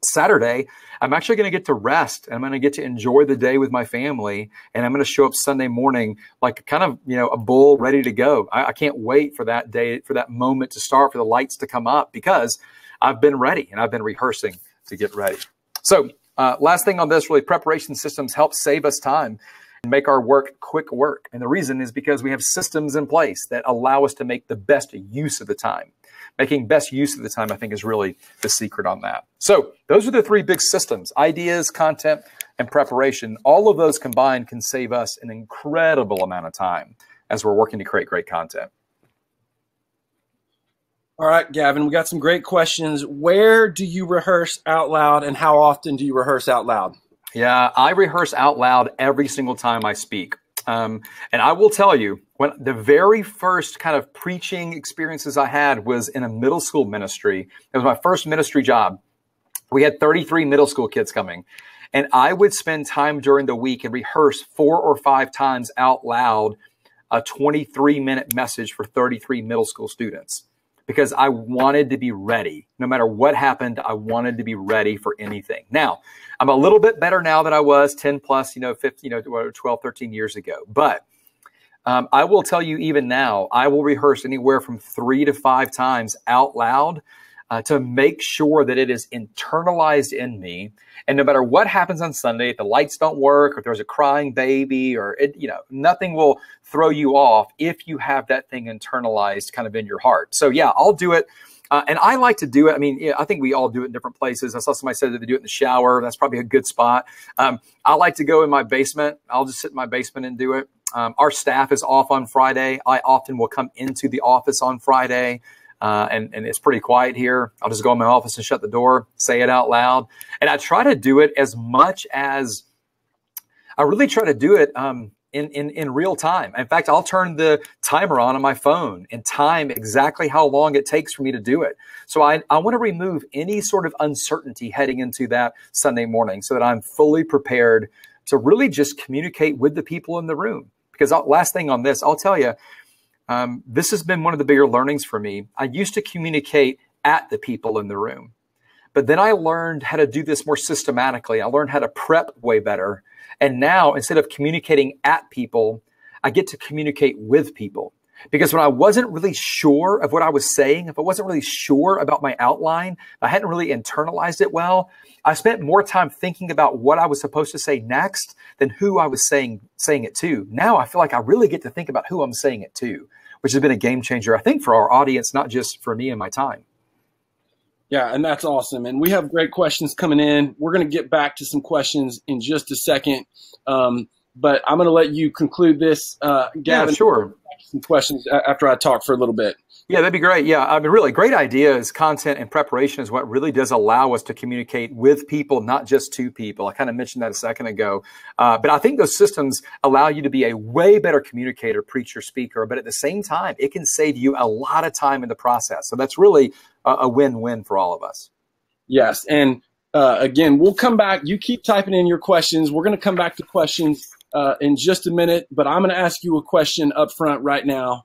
Saturday, I'm actually going to get to rest. I'm going to get to enjoy the day with my family. And I'm going to show up Sunday morning like kind of, a bull ready to go. I can't wait for that day, for that moment to start, for the lights to come up because I've been ready and I've been rehearsing to get ready. So last thing on this, really, preparation systems help save us time and make our work quick work. And the reason is because we have systems in place that allow us to make the best use of the time. Making best use of the time, I think, is really the secret on that. So those are the 3 big systems: ideas, content, and preparation. All of those combined can save us an incredible amount of time as we're working to create great content. All right, Gavin, we got some great questions. Where do you rehearse out loud, and how often do you rehearse out loud? Yeah, I rehearse out loud every single time I speak. And I will tell you, when the very first kind of preaching experiences I had was in a middle school ministry. It was my first ministry job. We had 33 middle school kids coming. And I would spend time during the week and rehearse 4 or 5 times out loud a 23-minute message for 33 middle school students because I wanted to be ready. No matter what happened, I wanted to be ready for anything. Now, I'm a little bit better now than I was 10 plus, 12, 13 years ago. But I will tell you, even now, I will rehearse anywhere from 3 to 5 times out loud to make sure that it is internalized in me. And no matter what happens on Sunday, if the lights don't work, or if there's a crying baby, or nothing will throw you off if you have that thing internalized kind of in your heart. So yeah, I'll do it. And I like to do it. I mean, I think we all do it in different places. I saw somebody said that they do it in the shower. That's probably a good spot. I like to go in my basement. I'll just sit in my basement and do it. Our staff is off on Friday. I often will come into the office on Friday. And it's pretty quiet here. I'll just go in my office and shut the door, say it out loud. And I try to do it as much as I really try to do it in real time. In fact, I'll turn the timer on my phone and time exactly how long it takes for me to do it. So I want to remove any sort of uncertainty heading into that Sunday morning so that I'm fully prepared to really just communicate with the people in the room. Because last thing on this, I'll tell you, this has been one of the bigger learnings for me. I used to communicate at the people in the room, but then I learned how to do this more systematically. I learned how to prep way better. And now, instead of communicating at people, I get to communicate with people. Because when I wasn't really sure of what I was saying, if I wasn't really sure about my outline, I hadn't really internalized it well, I spent more time thinking about what I was supposed to say next than who I was saying it to. Now I feel like I really get to think about who I'm saying it to, which has been a game changer, I think, for our audience, not just for me and my time. Yeah, and that's awesome. And we have great questions coming in. We're going to get back to some questions in just a second. But I'm going to let you conclude this, Gavin. Yeah, sure. Some questions after I talk for a little bit. Yeah, that'd be great. Yeah, I mean, really, great ideas, content, and preparation is what really does allow us to communicate with people, not just to people. I kind of mentioned that a second ago. But I think those systems allow you to be a way better communicator, preacher, speaker. But at the same time, it can save you a lot of time in the process. So that's really a win-win for all of us. Yes. And again, we'll come back. You keep typing in your questions. We're going to come back to questions in just a minute. But I'm going to ask you a question up front right now.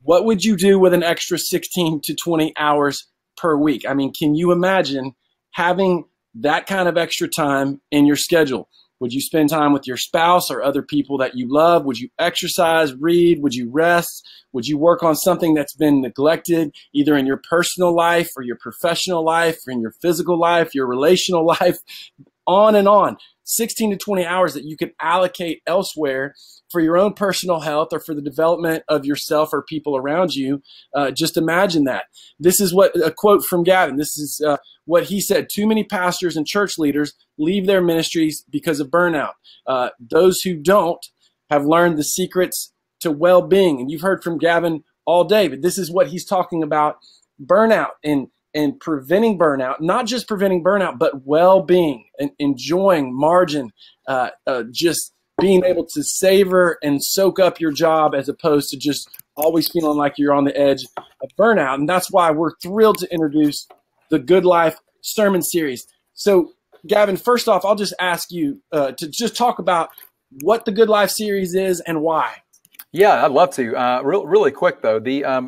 What would you do with an extra 16 to 20 hours per week? I mean, can you imagine having that kind of extra time in your schedule? Would you spend time with your spouse or other people that you love? Would you exercise, read? Would you rest? Would you work on something that's been neglected, either in your personal life or your professional life, or in your physical life, your relational life, on and on? 16 to 20 hours that you could allocate elsewhere for your own personal health or for the development of yourself or people around you. Just imagine that. This is what a quote from Gavin. This is what he said. Too many pastors and church leaders leave their ministries because of burnout. Those who don't have learned the secrets to well-being. And you've heard from Gavin all day, but this is what he's talking about, burnout and preventing burnout, not just preventing burnout, but well-being and enjoying margin, just being able to savor and soak up your job as opposed to just always feeling like you're on the edge of burnout. And that's why we're thrilled to introduce the Good Life Sermon Series. So, Gavin, first off, I'll just ask you to just talk about what the Good Life Series is and why. Yeah, I'd love to. Really quick, though.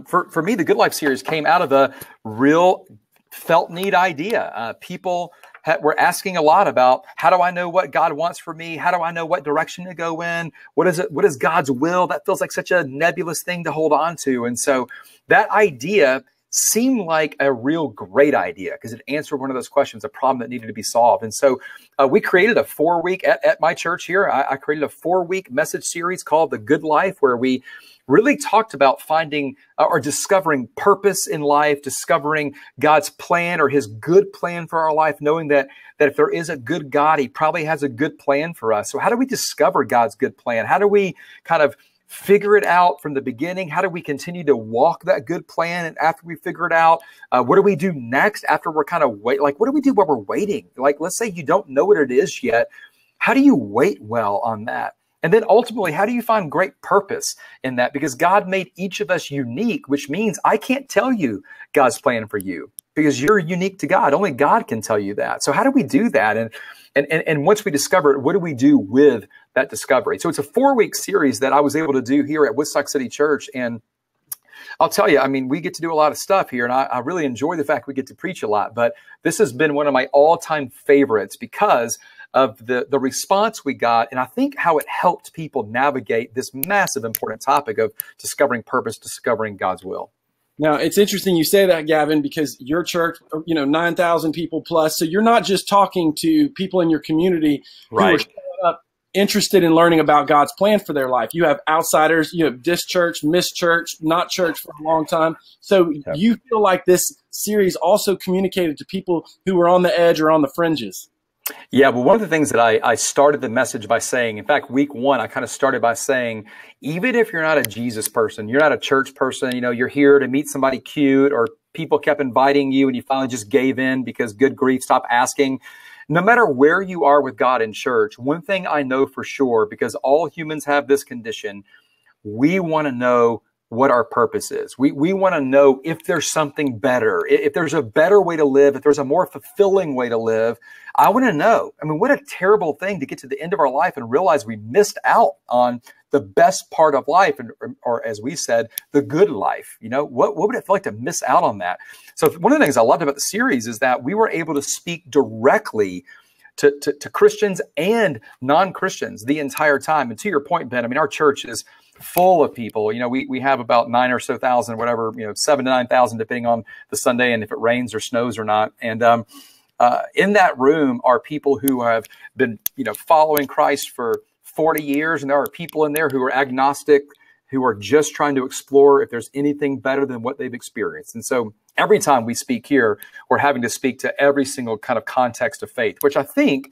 For me, the Good Life Series came out of a real felt need idea. People were asking a lot about, how do I know what God wants for me? How do I know what direction to go in? What is God's will? That feels like such a nebulous thing to hold on to. And so that idea seemed like a real great idea because it answered one of those questions, a problem that needed to be solved. And so we created a 4-week at my church here. I created a 4-week message series called The Good Life, where we really talked about finding or discovering purpose in life, discovering God's plan or his good plan for our life, knowing that if there is a good God, he probably has a good plan for us. So how do we discover God's good plan? How do we kind of figure it out from the beginning? How do we continue to walk that good plan? And after we figure it out, what do we do next after we're kind of what do we do while we're waiting? Like, let's say you don't know what it is yet. How do you wait well on that? And then ultimately, how do you find great purpose in that? Because God made each of us unique, which means I can't tell you God's plan for you because you're unique to God. Only God can tell you that. So how do we do that? And once we discover it, what do we do with that discovery? So it's a 4-week series that I was able to do here at Woodstock City Church. And I'll tell you, I mean, we get to do a lot of stuff here, and I really enjoy the fact we get to preach a lot. But this has been one of my all-time favorites because of the response we got, and I think how it helped people navigate this massive important topic of discovering purpose, discovering God's will. Now, it's interesting you say that, Gavin, because your church, 9,000 people plus, so you're not just talking to people in your community who are showing up interested in learning about God's plan for their life. You have outsiders, you have this church, missed church, not church for a long time. So you feel like this series also communicated to people who were on the edge or on the fringes. Yeah, well, one of the things that I started the message by saying, in fact, week 1, I kind of started by saying, even if you're not a Jesus person, you're not a church person, you're here to meet somebody cute, or people kept inviting you and you finally just gave in because good grief, stop asking. no matter where you are with God in church, one thing I know for sure, because all humans have this condition, we want to know what our purpose is. We want to know if there's something better, if there's a better way to live, if there's a more fulfilling way to live. I want to know. I mean, what a terrible thing to get to the end of our life and realize we missed out on the best part of life, or as we said, the good life. You know, what would it feel like to miss out on that? So one of the things I loved about the series is that we were able to speak directly to Christians and non-Christians the entire time. And to your point, Ben, I mean, our church is full of people. You know, we have about 9,000 or so, whatever, 7,000 to 9,000, depending on the Sunday and if it rains or snows or not. And in that room are people who have been, following Christ for 40 years. And there are people in there who are agnostic, who are just trying to explore if there's anything better than what they've experienced. And so every time we speak here, we're having to speak to every single kind of context of faith, which I think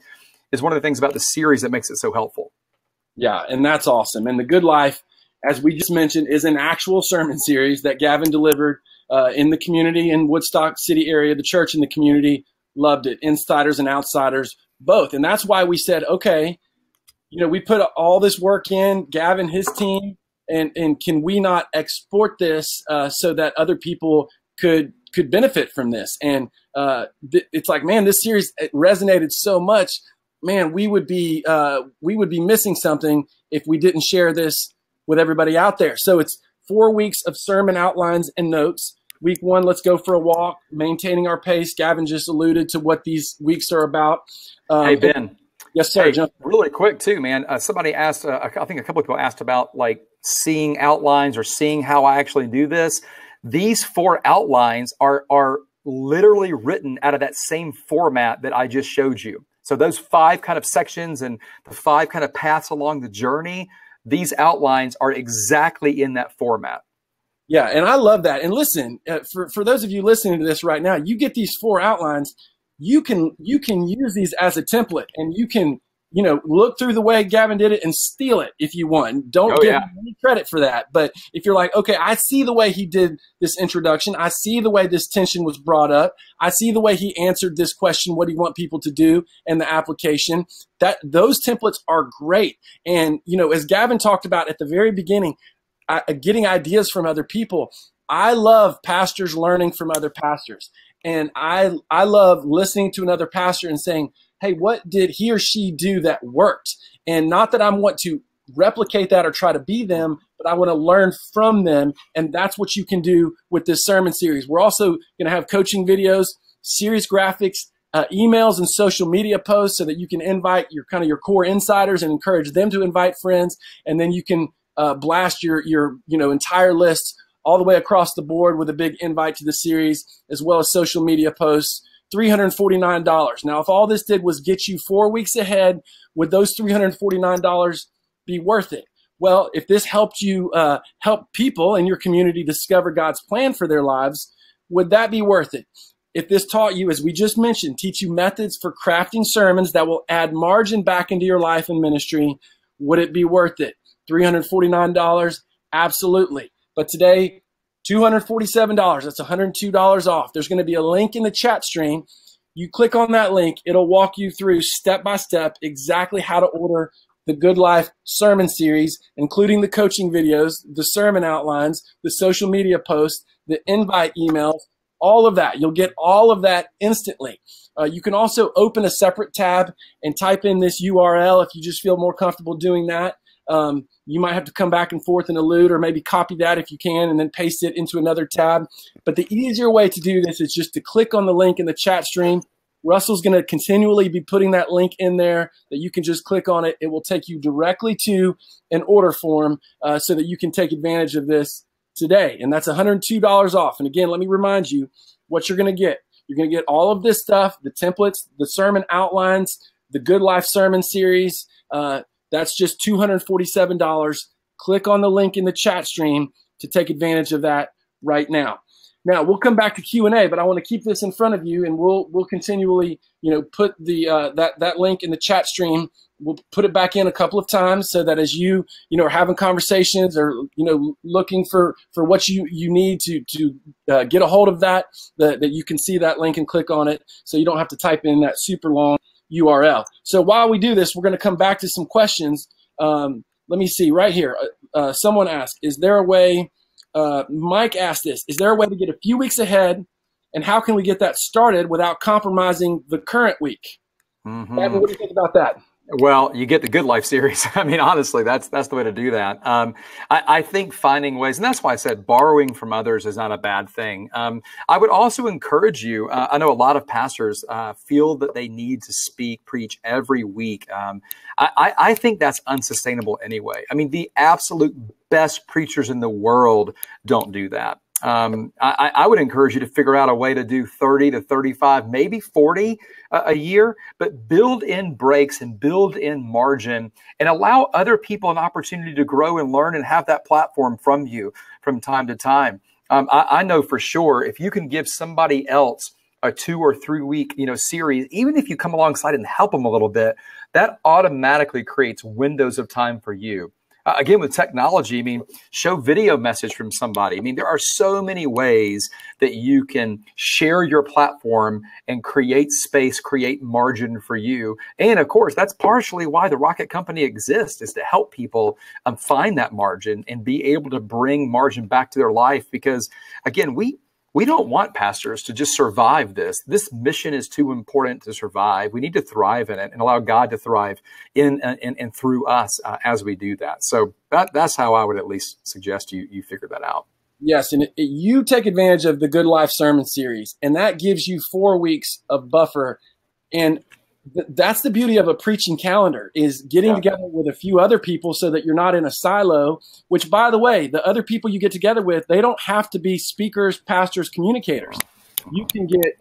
is one of the things about the series that makes it so helpful. Yeah, and that's awesome. And The Good Life, as we just mentioned, is an actual sermon series that Gavin delivered in the community in Woodstock City area. The church and the community loved it, insiders and outsiders both. And that's why we said, okay, we put all this work in, Gavin, his team, and can we not export this so that other people could benefit from this? And it's like, man, this series resonated so much. Man, we would be missing something if we didn't share this with everybody out there. So it's 4 weeks of sermon outlines and notes. Week 1, let's go for a walk, maintaining our pace. Gavin just alluded to what these weeks are about. Hey, Ben. Yes, sir. Hey, really quick too, man. Somebody asked, I think a couple of people asked about like seeing outlines or seeing how I actually do this. These 4 outlines are literally written out of that same format that I just showed you. So those 5 kind of sections and the 5 kind of paths along the journey, these outlines are exactly in that format. Yeah, and I love that. And listen, for those of you listening to this right now, you get these 4 outlines. You can use these as a template, and you can look through the way Gavin did it and steal it if you want. Don't give him any credit for that. But if you're like, okay, I see the way he did this introduction. I see the way this tension was brought up. I see the way he answered this question, what do you want people to do, and the application. Those templates are great. And, as Gavin talked about at the very beginning, getting ideas from other people. I love pastors learning from other pastors. And I love listening to another pastor and saying, hey, what did he or she do that worked? And not that I want to replicate that or try to be them, but I want to learn from them. And that's what you can do with this sermon series. We're also going to have coaching videos, series graphics, emails and social media posts so that you can invite your core insiders and encourage them to invite friends. And then you can blast your entire list all the way across the board with a big invite to the series, as well as social media posts. $349. Now, if all this did was get you 4 weeks ahead, would those $349 be worth it? Well, if this helped you help people in your community discover God's plan for their lives, would that be worth it? If this taught you, as we just mentioned, teach you methods for crafting sermons that will add margin back into your life and ministry, would it be worth it? $349? Absolutely. But today, $247, that's $102 off. There's going to be a link in the chat stream. You click on that link, it'll walk you through step by step exactly how to order the Good Life sermon series, including the coaching videos, the sermon outlines, the social media posts, the invite emails, all of that. You'll get all of that instantly. You can also open a separate tab and type in this URL if you just feel more comfortable doing that. You might have to come back and forth and elude, or maybe copy that if you can and then paste it into another tab. But the easier way to do this is just to click on the link in the chat stream. Russell's going to continually be putting that link in there that you can just click on it. It will take you directly to an order form so that you can take advantage of this today. And that's $102 off. And again, let me remind you what you're going to get. You're going to get all of this stuff, the templates, the sermon outlines, the Good Life sermon series. That's just $247. Click on the link in the chat stream to take advantage of that right now. Now, we'll come back to Q&A, but I want to keep this in front of you, and we'll continually, put the that link in the chat stream. We'll put it back in a couple of times so that as you are having conversations or looking for what you need to get a hold of that you can see that link and click on it, so you don't have to type in that super long URL. So while we do this, we're going to come back to some questions. Let me see right here. Someone asked, is there a way, Mike asked this, is there a way to get a few weeks ahead, and how can we get that started without compromising the current week? Mm-hmm. Gavin, what do you think about that? Well, you get the Good Life series. I mean, honestly, that's the way to do that. I think finding ways, and that's why I said borrowing from others is not a bad thing. I would also encourage you. I know a lot of pastors feel that they need to preach every week. I think that's unsustainable anyway. I mean, the absolute best preachers in the world don't do that. I would encourage you to figure out a way to do 30 to 35, maybe 40 a year, but build in breaks and build in margin and allow other people an opportunity to grow and learn and have that platform from you from time to time. I know for sure if you can give somebody else a 2 or 3 week, series, even if you come alongside and help them a little bit, that automatically creates windows of time for you. Again, with technology, I mean, show video message from somebody. I mean, there are so many ways that you can share your platform and create space, create margin for you. And of course, that's partially why the Rocket Company exists, is to help people find that margin and be able to bring margin back to their life. Because again, we don't want pastors to just survive this. This mission is too important to survive. We need to thrive in it and allow God to thrive in and through us as we do that. So that's how I would at least suggest you figure that out. Yes, and you take advantage of the Good Life Sermon Series, and that gives you 4 weeks of buffer. And that's the beauty of a preaching calendar, is getting together with a few other people so that you're not in a silo, which, by the way, the other people you get together with, they don't have to be speakers, pastors, communicators. You can get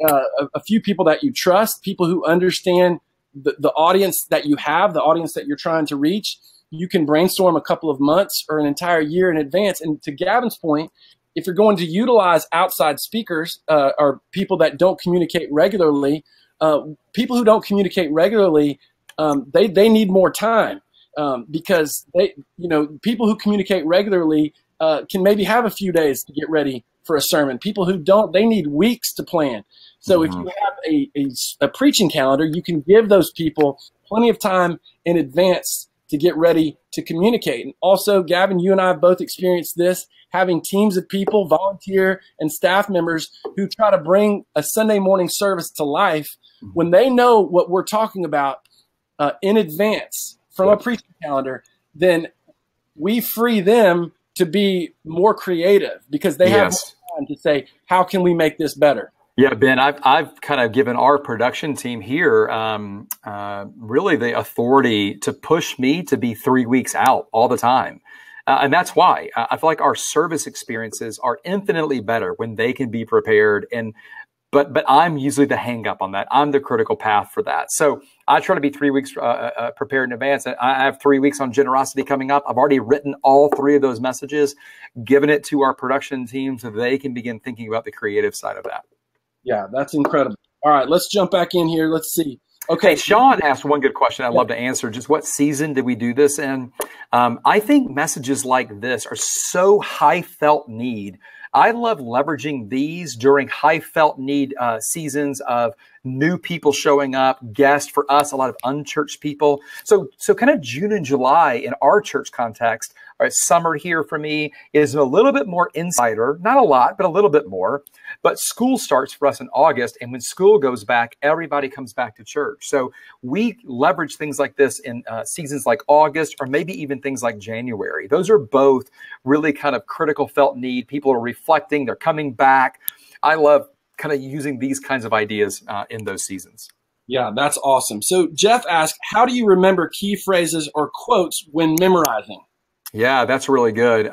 a few people that you trust, people who understand the audience that you have, the audience that you're trying to reach. You can brainstorm a couple of months or an entire year in advance. And to Gavin's point, if you're going to utilize outside speakers or people that don't communicate regularly, people who don't communicate regularly, they need more time because people who communicate regularly can maybe have a few days to get ready for a sermon. People who don't, they need weeks to plan. So if you have a preaching calendar, you can give those people plenty of time in advance to get ready to communicate. And also, Gavin, you and I have both experienced this, having teams of people, volunteer and staff members who try to bring a Sunday morning service to life. When they know what we're talking about in advance from a preaching calendar, then we free them to be more creative because they have more time to say, how can we make this better? Yeah, Ben, I've kind of given our production team here really the authority to push me to be 3 weeks out all the time. And that's why I feel like our service experiences are infinitely better when they can be prepared. But I'm usually the hang up on that. I'm the critical path for that. So I try to be 3 weeks prepared in advance. I have 3 weeks on generosity coming up. I've already written all 3 of those messages, given it to our production team so they can begin thinking about the creative side of that. Yeah, that's incredible. All right, let's jump back in here. Let's see. Okay. Hey, Sean asked one good question I'd love to answer. Just what season did we do this in? I think messages like this are so high felt need. I love leveraging these during high felt need seasons of new people showing up, guests for us, a lot of unchurched people. So kind of June and July in our church context, summer here for me is a little bit more insider, not a lot, but a little bit more. But school starts for us in August. And when school goes back, everybody comes back to church. So we leverage things like this in seasons like August or maybe even things like January. Those are both really kind of critical felt need. People are reflecting, they're coming back. I love kind of using these kinds of ideas in those seasons. Yeah, that's awesome. So Jeff asked, how do you remember key phrases or quotes when memorizing? Yeah, that's really good.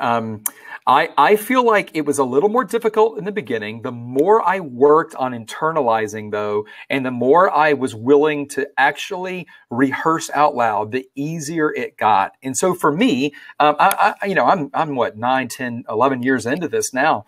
I feel like it was a little more difficult in the beginning. The more I worked on internalizing, though, and the more I was willing to actually rehearse out loud, the easier it got. And so for me, I'm what, 9, 10, 11 years into this now.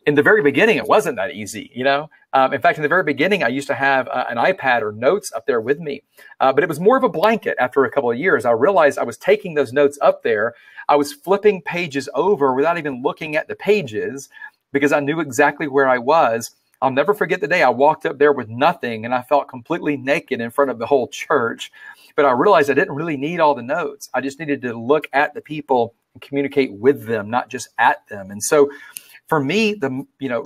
In the very beginning, it wasn't that easy, In fact, in the very beginning, I used to have an iPad or notes up there with me, but it was more of a blanket. After a couple of years, I realized I was taking those notes up there. I was flipping pages over without even looking at the pages because I knew exactly where I was. I'll never forget the day I walked up there with nothing and I felt completely naked in front of the whole church. But I realized I didn't really need all the notes. I just needed to look at the people and communicate with them, not just at them. And so for me,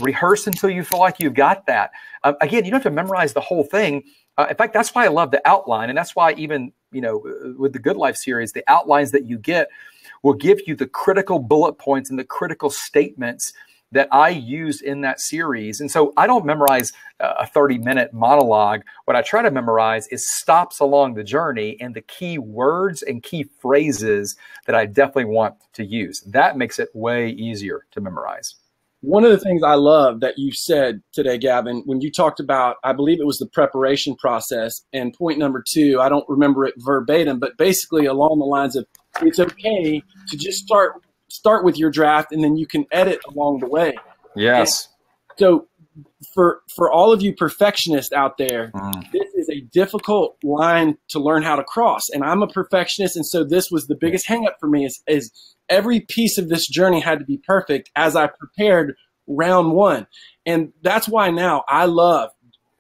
rehearse until you feel like you've got that. Again, you don't have to memorize the whole thing. In fact, that's why I love the outline. And that's why even, with the Good Life series, the outlines that you get will give you the critical bullet points and the critical statements that I use in that series. And so I don't memorize a 30-minute monologue. What I try to memorize is stops along the journey and the key words and key phrases that I definitely want to use. That makes it way easier to memorize. One of the things I love that you said today, Gavin, when you talked about, I believe it was the preparation process, and point number 2, I don't remember it verbatim, but basically along the lines of, it's okay to just start with your draft and then you can edit along the way. Yes. And so for all of you perfectionists out there, this is a difficult line to learn how to cross. And I'm a perfectionist, and so this was the biggest hang up for me is every piece of this journey had to be perfect as I prepared round 1. And that's why now I love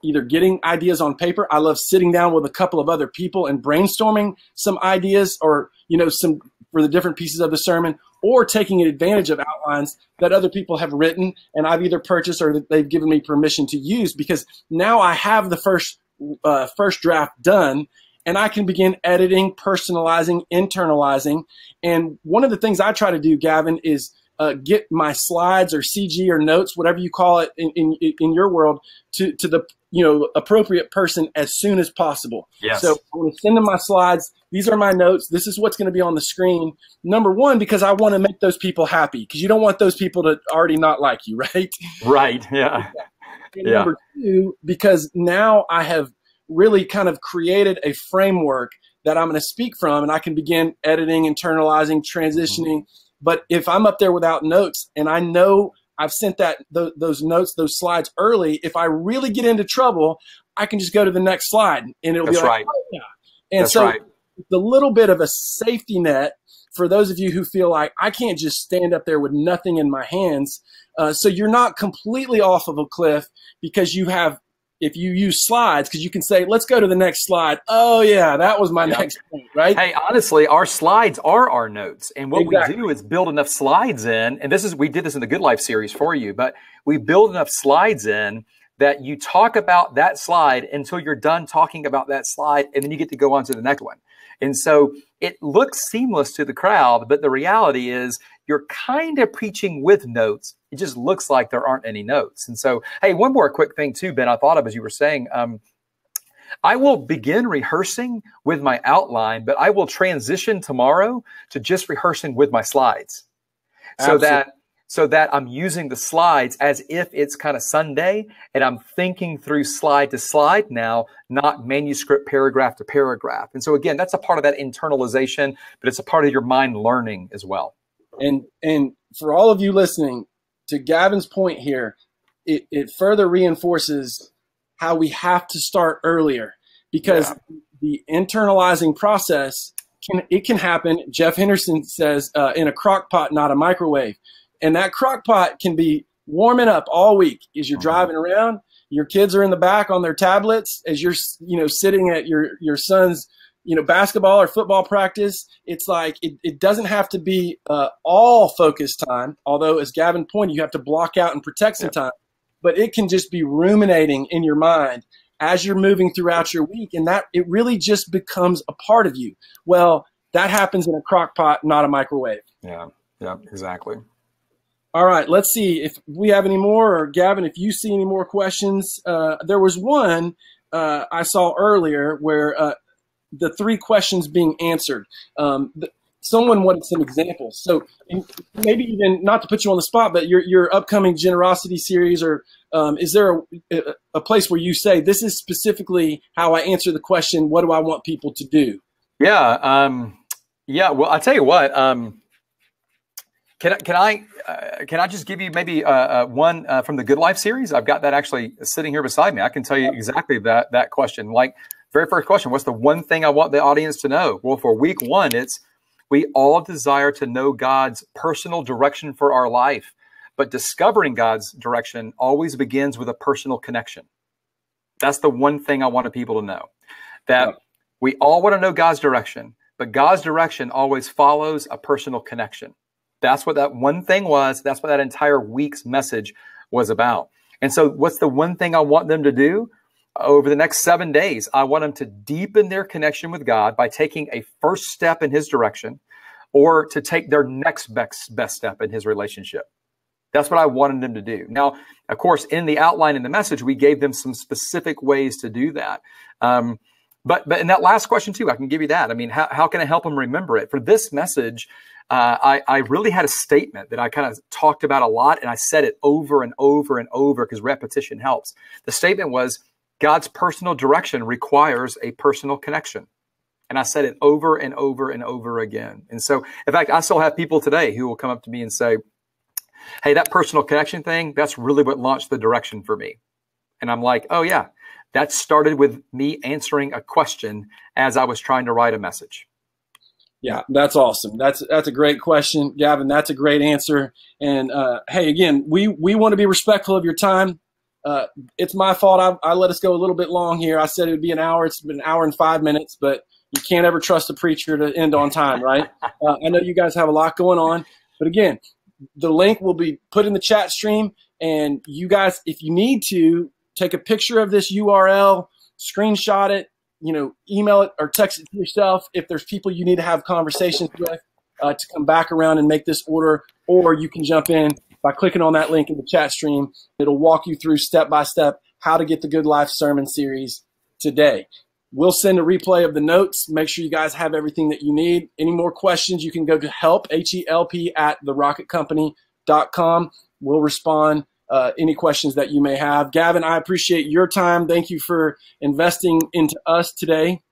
either getting ideas on paper. I love sitting down with a couple of other people and brainstorming some ideas or, some for the different pieces of the sermon, or taking advantage of outlines that other people have written and I've either purchased or that they've given me permission to use, because now I have the first draft done and I can begin editing, personalizing, internalizing. And one of the things I try to do, Gavin, is get my slides or CG or notes, whatever you call it in your world, to the appropriate person as soon as possible. Yes. So I'm going to send them my slides. These are my notes. This is what's going to be on the screen. Number 1, because I want to make those people happy, because you don't want those people to already not like you, right? Right. Yeah. And number 2, because now I have really kind of created a framework that I'm going to speak from, and I can begin editing, internalizing, transitioning. But if I'm up there without notes and I know I've sent those notes, those slides early, if I really get into trouble, I can just go to the next slide and it'll be like, right. Oh, yeah. And so it's a little bit of a safety net for those of you who feel like I can't just stand up there with nothing in my hands. So you're not completely off of a cliff because you have, if you use slides, because you can say, let's go to the next slide. Oh, yeah, that was my next point, right? Hey, honestly, our slides are our notes. And what we do is build enough slides in. And we did this in the Good Life series for you, but we build enough slides in that you talk about that slide until you're done talking about that slide. And then you get to go on to the next one. And so it looks seamless to the crowd, but the reality is you're kind of preaching with notes. It just looks like there aren't any notes. And so, hey, one more quick thing too, Ben, I thought of as you were saying, I will begin rehearsing with my outline, but I will transition tomorrow to just rehearsing with my slides. So that I'm using the slides as if it's kind of Sunday and I'm thinking through slide to slide now, not manuscript paragraph to paragraph. And so again, that's a part of that internalization, but it's a part of your mind learning as well. And for all of you listening, to Gavin's point here, it further reinforces how we have to start earlier, because the internalizing process can happen. Jeff Henderson says in a crock pot, not a microwave. And that crock pot can be warming up all week as you're driving around. Your kids are in the back on their tablets as you're sitting at your son's basketball or football practice. It's like it doesn't have to be all focused time, although as Gavin pointed, you have to block out and protect some time. But it can just be ruminating in your mind as you're moving throughout your week, and that it really just becomes a part of you. Well, that happens in a crock pot, not a microwave. Yeah, exactly. All right, let's see if we have any more, or Gavin, if you see any more questions. There was one I saw earlier where the 3 questions being answered. Someone wanted some examples. So maybe even not to put you on the spot, but your upcoming generosity series, or is there a place where you say, this is specifically how I answer the question, what do I want people to do? Yeah. Well, I'll tell you what, Can I just give you maybe one from the Good Life series? I've got that actually sitting here beside me. I can tell you exactly that question. Like, very first question, what's the one thing I want the audience to know? Well, for week 1, it's we all desire to know God's personal direction for our life. But discovering God's direction always begins with a personal connection. That's the one thing I wanted people to know, that we all want to know God's direction, but God's direction always follows a personal connection. That's what that one thing was. That's what that entire week's message was about. And so what's the one thing I want them to do? Over the next 7 days, I want them to deepen their connection with God by taking a first step in his direction, or to take their next best step in his relationship. That's what I wanted them to do. Now, of course, in the outline in the message, we gave them some specific ways to do that. But in that last question too, I can give you that. I mean, how can I help them remember it? For this message, I really had a statement that I kind of talked about a lot, and I said it over and over and over because repetition helps. The statement was, God's personal direction requires a personal connection. And I said it over and over and over again. And so, in fact, I still have people today who will come up to me and say, hey, that personal connection thing, that's really what launched the direction for me. And I'm like, oh yeah, that started with me answering a question as I was trying to write a message. Yeah, that's awesome. That's a great question, Gavin. That's a great answer. And hey, again, we want to be respectful of your time. It's my fault. I let us go a little bit long here. I said it would be an hour. It's been an hour and 5 minutes, but you can't ever trust a preacher to end on time, right? I know you guys have a lot going on, but again, the link will be put in the chat stream, and you guys, if you need to, take a picture of this URL, screenshot it, email it or text it to yourself if there's people you need to have conversations with to come back around and make this order, or you can jump in by clicking on that link in the chat stream. It'll walk you through step by step how to get the Good Life sermon series today. We'll send a replay of the notes. Make sure you guys have everything that you need. Any more questions, you can go to help, HELP, at therocketcompany.com. We'll respond any questions that you may have. Gavin, I appreciate your time. Thank you for investing into us today.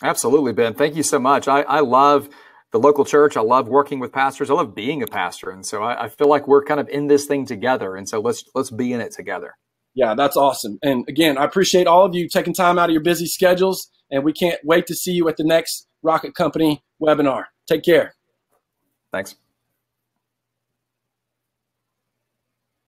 Absolutely, Ben. Thank you so much. I love the local church. I love working with pastors. I love being a pastor. And so I feel like we're kind of in this thing together. And so let's be in it together. Yeah, that's awesome. And again, I appreciate all of you taking time out of your busy schedules, and we can't wait to see you at the next Rocket Company webinar. Take care. Thanks.